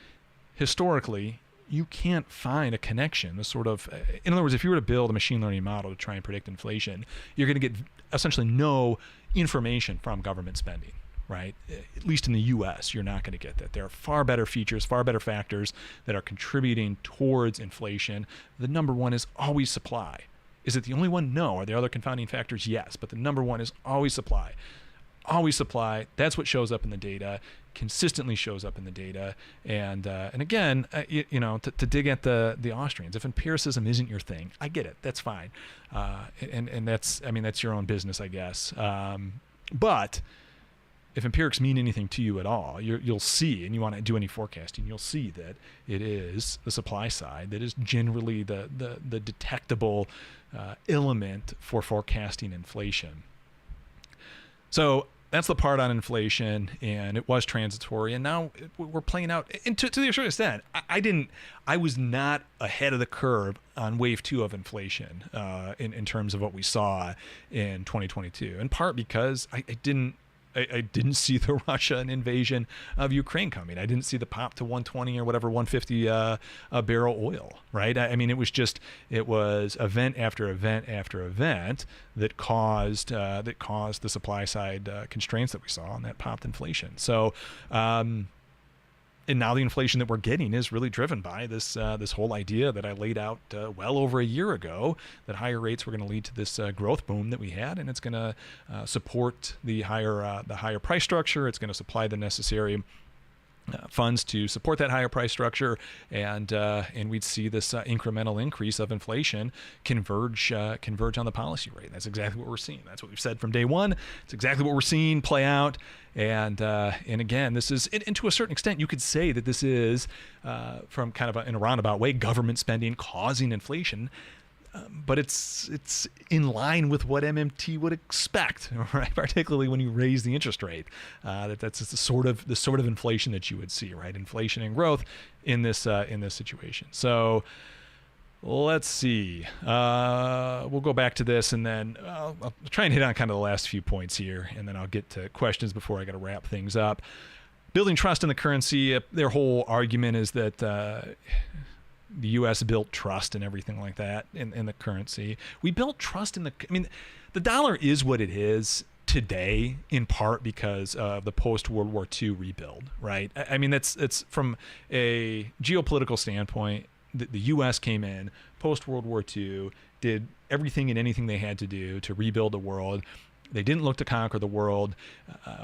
historically, you can't find a connection, in other words, if you were to build a machine learning model to try and predict inflation, you're going to get essentially no information from government spending, right? At least in the U.S., you're not going to get that. There are far better features, far better factors that are contributing towards inflation. The number one is always supply. Is it the only one? No. Are there other confounding factors? Yes. But the number one is always supply. Always supply. That's what shows up in the data, consistently shows up in the data. And again, to dig at the Austrians, if empiricism isn't your thing, I get it. That's fine. And that's your own business, I guess. But if empirics mean anything to you at all, you'll see, and you want to do any forecasting, you'll see that it is the supply side that is generally the detectable element for forecasting inflation. So that's the part on inflation, and it was transitory, and now we're playing out. And to the certain extent, I was not ahead of the curve on wave 2 of inflation in terms of what we saw in 2022, in part because I didn't see the Russian invasion of Ukraine coming. I didn't see the pop to 120 or whatever, 150 a barrel oil, right? I mean, it was event after event after event that caused the supply side constraints that we saw, and that popped inflation. So, and now the inflation that we're getting is really driven by this whole idea that I laid out well over a year ago, that higher rates were going to lead to this growth boom that we had, and it's going to support the higher price structure. It's going to supply the necessary funds to support that higher price structure, and we'd see this incremental increase of inflation converge on the policy rate. That's exactly what we're seeing. That's what we've said from day one. It's exactly what we're seeing play out. And again, this is, and to a certain extent, you could say that this is from kind of in a roundabout way, government spending causing inflation. But it's in line with what MMT would expect, right? Particularly when you raise the interest rate. That's the sort of inflation that you would see, right? Inflation and growth in this situation. So let's see. We'll go back to this, and then I'll try and hit on kind of the last few points here, and then I'll get to questions before I got to wrap things up. Building trust in the currency. Their whole argument is that the U.S. built trust and everything like that in the currency. We built trust the dollar is what it is today, in part because of the post-World War II rebuild, right? I mean, it's from a geopolitical standpoint, the U.S. came in post-World War II, did everything and anything they had to do to rebuild the world. They didn't look to conquer the world.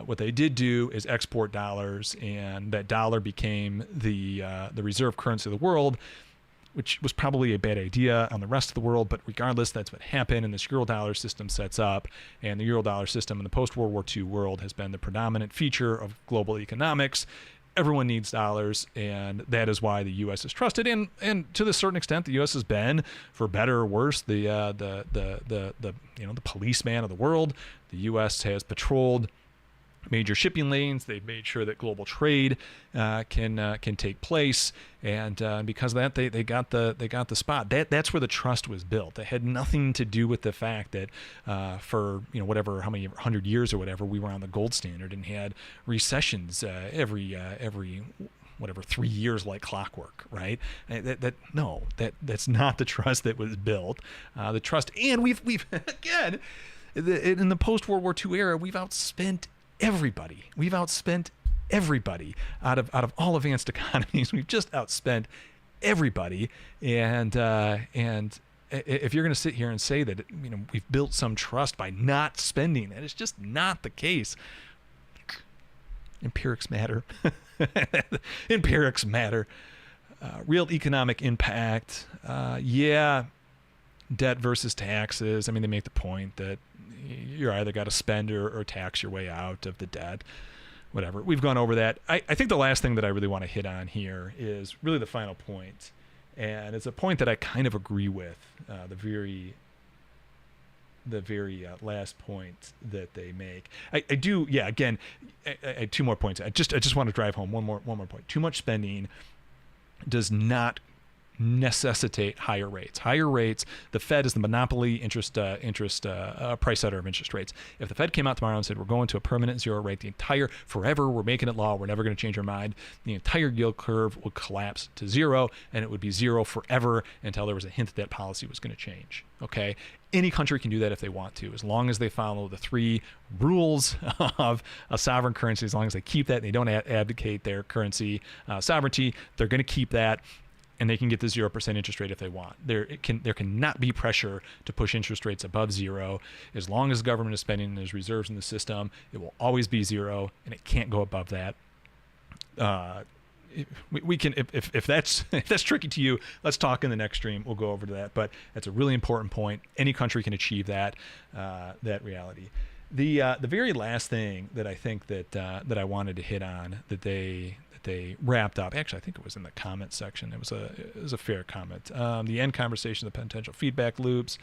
What they did do is export dollars, and that dollar became the reserve currency of the world, which was probably a bad idea on the rest of the world, but regardless, that's what happened, and this Eurodollar system sets up, and the Eurodollar system in the post-World War II world has been the predominant feature of global economics. Everyone needs dollars, and that is why the U.S. is trusted, and to a certain extent, the U.S. has been, for better or worse, the policeman of the world. The U.S. has patrolled major shipping lanes. They've made sure that global trade can take place, and because of that, they got the spot. That's where the trust was built. It had nothing to do with the fact that for whatever, how many 100 years or whatever, we were on the gold standard and had recessions every 3 years like clockwork, right? That's not the trust that was built. The trust, and we've again in the post World War II era, we've outspent everybody. We've outspent everybody out of all advanced economies. We've just outspent everybody. And if you're going to sit here and say that we've built some trust by not spending, that is just not the case. Empirics matter. Empirics matter. Real economic impact. Debt versus taxes. I mean, they make the point that you're either got to spend or tax your way out of the debt, whatever. We've gone over that. I think the last thing that I really want to hit on here is really the final point, and it's a point that I kind of agree with, the very last point that they make. I do, yeah. Again, I had 2 more points. I just want to drive home one more point. Too much spending does not necessitate higher rates. Higher rates, the Fed is the monopoly price setter of interest rates. If the Fed came out tomorrow and said, we're going to a permanent zero rate, forever, we're making it law, we're never going to change our mind, the entire yield curve would collapse to zero, and it would be zero forever until there was a hint that that policy was going to change. Okay? Any country can do that if they want to, as long as they follow the 3 rules of a sovereign currency. As long as they keep that and they don't abdicate their currency sovereignty, they're going to keep that. And they can get the 0% interest rate if they want. There cannot be pressure to push interest rates above zero. As long as the government is spending and there's reserves in the system, it will always be zero, and it can't go above that. We can, if that's tricky to you, let's talk in the next stream. We'll go over to that. But that's a really important point. Any country can achieve that reality. The very last thing that I think that I wanted to hit on that they wrapped up. Actually, I think it was in the comment section. It was a fair comment. The end conversation, the potential feedback loops.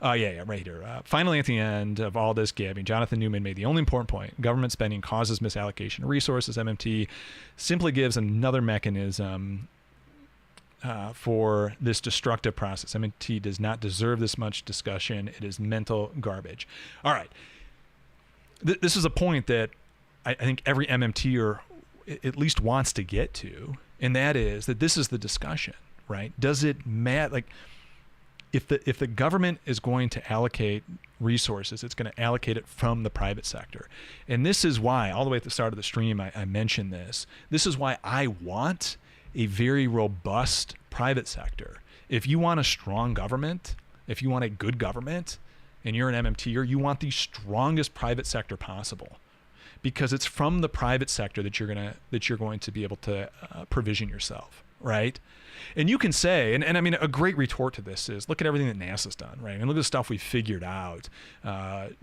Yeah, right here. Finally, at the end of all this gabbing, Jonathan Newman made the only important point. Government spending causes misallocation of resources. MMT simply gives another mechanism for this destructive process. MMT does not deserve this much discussion. It is mental garbage. All right. This is a point that I think every MMTer at least wants to get to, and that is that this is the discussion, right? Does it matter? Like, if the government is going to allocate resources, it's going to allocate it from the private sector. And this is why, all the way at the start of the stream, I mentioned this. This is why I want a very robust private sector. If you want a strong government, if you want a good government, and you're an MMTer, you want the strongest private sector possible, because it's from the private sector that you're going to be able to provision yourself, right? And you can say, and I mean, a great retort to this is, look at everything that NASA's done, right? I mean, look at the stuff we figured out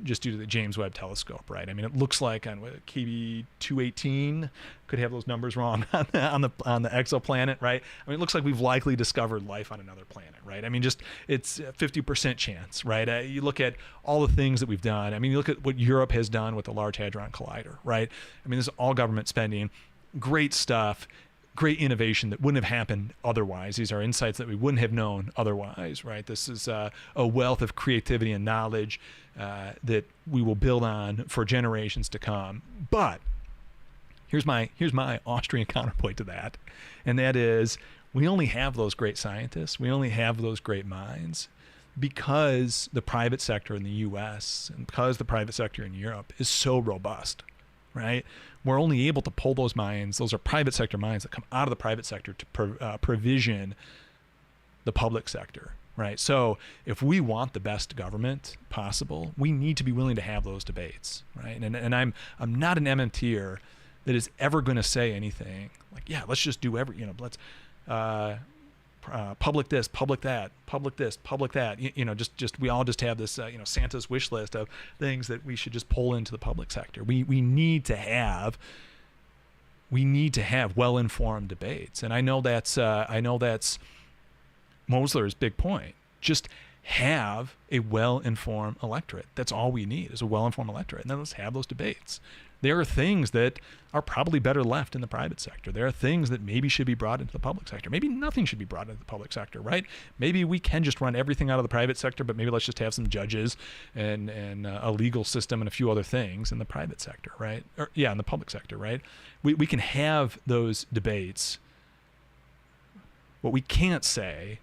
just due to the James Webb Telescope, right? I mean, it looks like on KB 218, could have those numbers wrong on the exoplanet, right? I mean, it looks like we've likely discovered life on another planet, right? I mean, just it's a 50% chance, right? You look at all the things that we've done. I mean, you look at what Europe has done with the Large Hadron Collider, right? I mean, this is all government spending, great stuff. Great innovation that wouldn't have happened otherwise. These are insights that we wouldn't have known otherwise, right? This is a wealth of creativity and knowledge that we will build on for generations to come. But here's my Austrian counterpoint to that, and that is, we only have those great scientists, we only have those great minds because the private sector in the U.S. and because the private sector in Europe is so robust, right? We're only able to pull those minds. Those are private sector minds that come out of the private sector to provision the public sector, right? So if we want the best government possible, we need to be willing to have those debates, right? And I'm not an MMTer that is ever going to say anything like, yeah, let's just do let's public this, public that, public this, public that. Just we all just have this Santa's wish list of things that we should just pull into the public sector. We need to have well-informed debates, and I know that's Mosler's big point. Just have a well-informed electorate. That's all we need, is a well-informed electorate, and then let's have those debates. There are things that are probably better left in the private sector. There are things that maybe should be brought into the public sector. Maybe nothing should be brought into the public sector, right? Maybe we can just run everything out of the private sector, but maybe let's just have some judges and a legal system and a few other things in the private sector, right? In the public sector, right? We can have those debates. What we can't say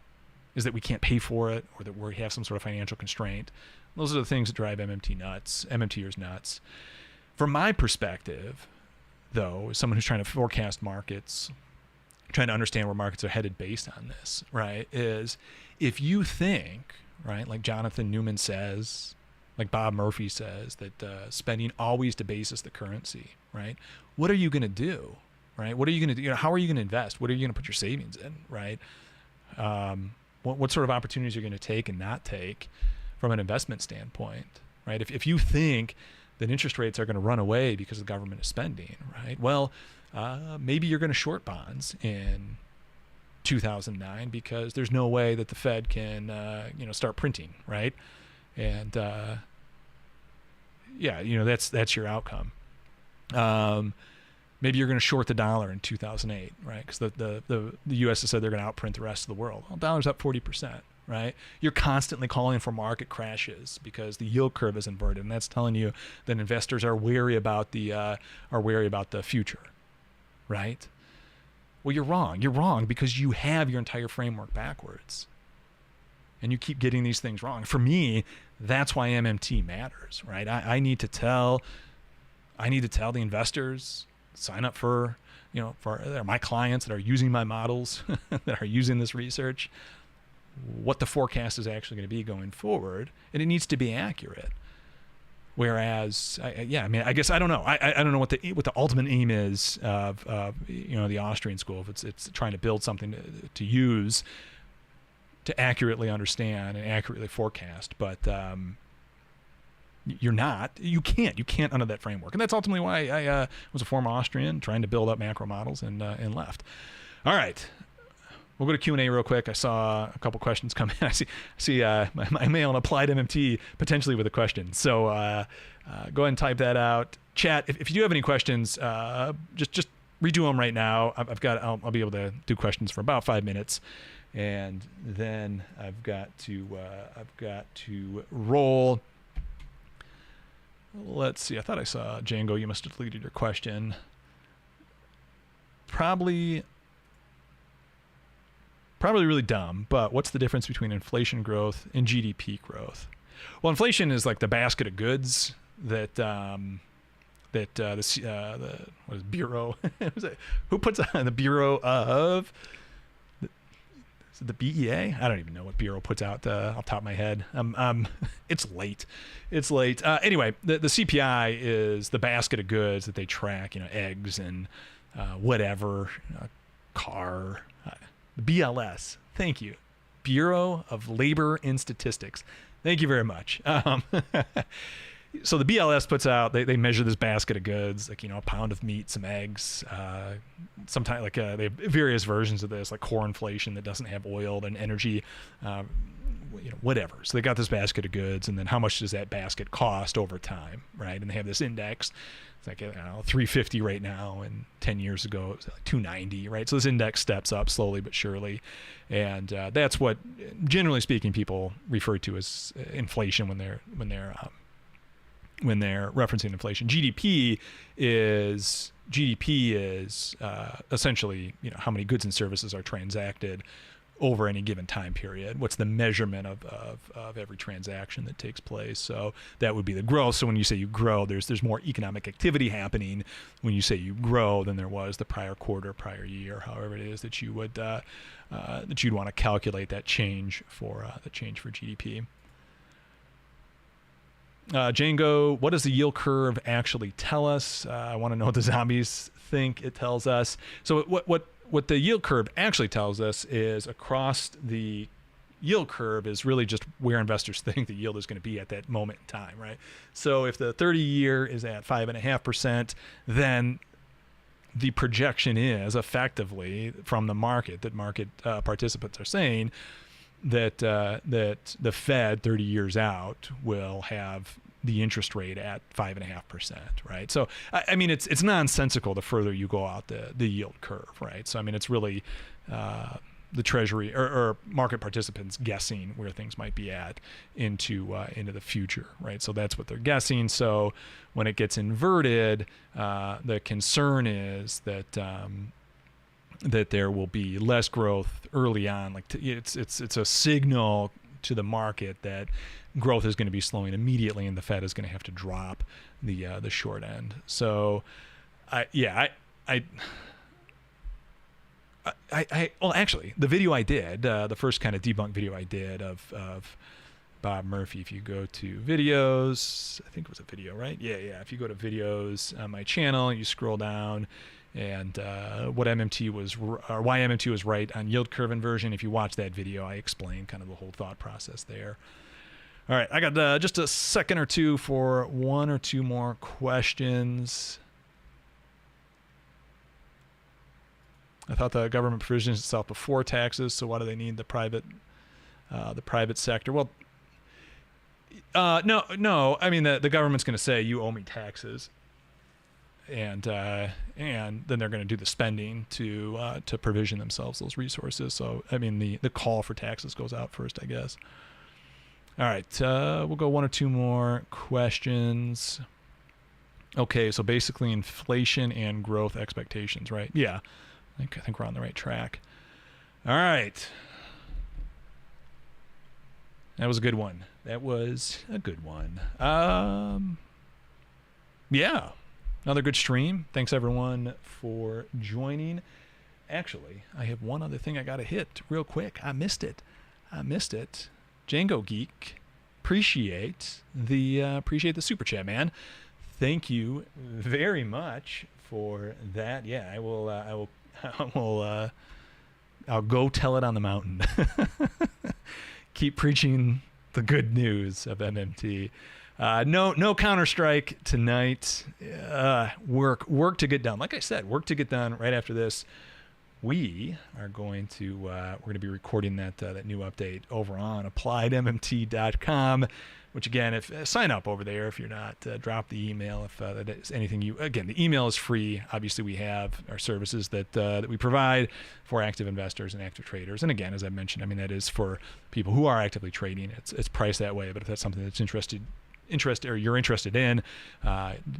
is that we can't pay for it or that we have some sort of financial constraint. Those are the things that drive MMTers nuts. From my perspective, though, as someone who's trying to forecast markets, trying to understand where markets are headed based on this, right, is if you think, right, like Jonathan Newman says, like Bob Murphy says, that spending always debases the currency, right, what are you going to do, right? What are you going to do? How are you going to invest? What are you going to put your savings in, right? What sort of opportunities you're going to take and not take from an investment standpoint, right? If you think that interest rates are going to run away because the government is spending, right? Well, maybe you're going to short bonds in 2009 because there's no way that the Fed can, start printing, right? And that's your outcome. Maybe you're going to short the dollar in 2008, right? Because the U.S. has said they're going to outprint the rest of the world. Well, dollar's up 40%, right? You're constantly calling for market crashes because the yield curve is inverted, and that's telling you that investors are wary about the future, right? Well, you're wrong. You're wrong because you have your entire framework backwards, and you keep getting these things wrong. For me, that's why MMT matters, right? I need to tell the investors, sign up for my clients that are using my models, that are using this research, what the forecast is actually going to be going forward, and it needs to be accurate. Whereas, I guess I don't know. I don't know what the ultimate aim is of the Austrian school. If it's trying to build something to use to accurately understand and accurately forecast, but you can't under that framework, and that's ultimately why I was a former Austrian trying to build up macro models and left. All right, we'll go to Q&A real quick. I saw a couple questions come in. I see my mail and AppliedMMT potentially with a question. So go ahead and type that out. Chat. If you do have any questions, just redo them right now. I'll be able to do questions for about 5 minutes, and then I've got to roll. Let's see. I thought I saw Django. You must have deleted your question. Probably really dumb, but what's the difference between inflation growth and GDP growth? Well, inflation is like the basket of goods that the Bureau who puts on the Bureau of the BEA? I don't even know what Bureau puts out off the top of my head. It's late. Anyway, the CPI is the basket of goods that they track, eggs and whatever, car. The BLS. Thank you. Bureau of Labor and Statistics. Thank you very much. So the BLS puts out, they measure this basket of goods, like, a pound of meat, some eggs, sometimes they have various versions of this, like core inflation that doesn't have oil and energy, whatever. So they got this basket of goods, and then how much does that basket cost over time, right? And they have this index. It's like, 350 right now, and 10 years ago it was like 290, right? So this index steps up slowly but surely, and that's what, generally speaking, people refer to as inflation when they're referencing inflation. GDP is essentially how many goods and services are transacted over any given time period. What's the measurement of every transaction that takes place? So that would be the growth. So when you say you grow, there's more economic activity happening when you say you grow than there was the prior quarter, prior year, however it is that you would that you'd want to calculate that change for GDP. Django, what does the yield curve actually tell us? I want to know what the zombies think it tells us. So what the yield curve actually tells us is across the yield curve is really just where investors think the yield is going to be at that moment in time, right? So if the 30-year is at 5.5%, then the projection is effectively from the market that market participants are saying that the Fed 30 years out will have the interest rate at 5.5%, right? So I mean, it's nonsensical the further you go out the yield curve, right? So I mean, it's really the Treasury or market participants guessing where things might be at into the future, right? So that's what they're guessing. So when it gets inverted, the concern is that that there will be less growth early on. Like it's a signal to the market that growth is going to be slowing immediately, and the Fed is going to have to drop the short end. So, well, actually, the video I did, the first kind of debunk video I did of Bob Murphy, if you go to videos, I think it was a video, right? Yeah. If you go to videos on my channel, you scroll down, and why MMT was right on yield curve inversion. If you watch that video, I explain kind of the whole thought process there. All right, I got just a second or two for one or two more questions. I thought the government provisions itself before taxes, so why do they need the private sector? Well, no. I mean, the government's going to say you owe me taxes, and then they're going to do the spending to provision themselves those resources. So I mean the call for taxes goes out first, I guess. All right, we'll go one or two more questions. Okay, so basically inflation and growth expectations, right? Yeah, I think we're on the right track. All right. That was a good one. That was a good one. Yeah, another good stream. Thanks everyone for joining. Actually, I have one other thing I got to hit real quick. I missed it. Django Geek, appreciate the super chat, man. Thank you very much for that. Yeah, I'll go tell it on the mountain. Keep preaching the good news of MMT. No Counter-Strike tonight. Work to get done. Like I said, work to get done right after this. We are going to we're going to be recording that new update over on AppliedMMT.com, which again, sign up over there if you're not. Drop the email if that is anything you. Again, the email is free. Obviously, we have our services that we provide for active investors and active traders. And again, as I mentioned, I mean that is for people who are actively trading. It's priced that way. But if that's something that's you're interested in,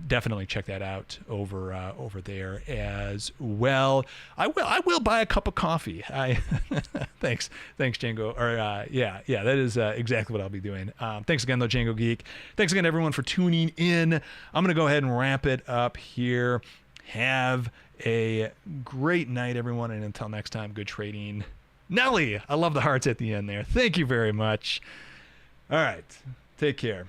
definitely check that out over there as well. I will buy a cup of coffee. Thanks Django. Or that is exactly what I'll be doing. Thanks again though, Django Geek. Thanks again everyone for tuning in. I'm gonna go ahead and wrap it up here. Have a great night, everyone, and until next time, good trading. Nelly, I love the hearts at the end there. Thank you very much. All right, take care.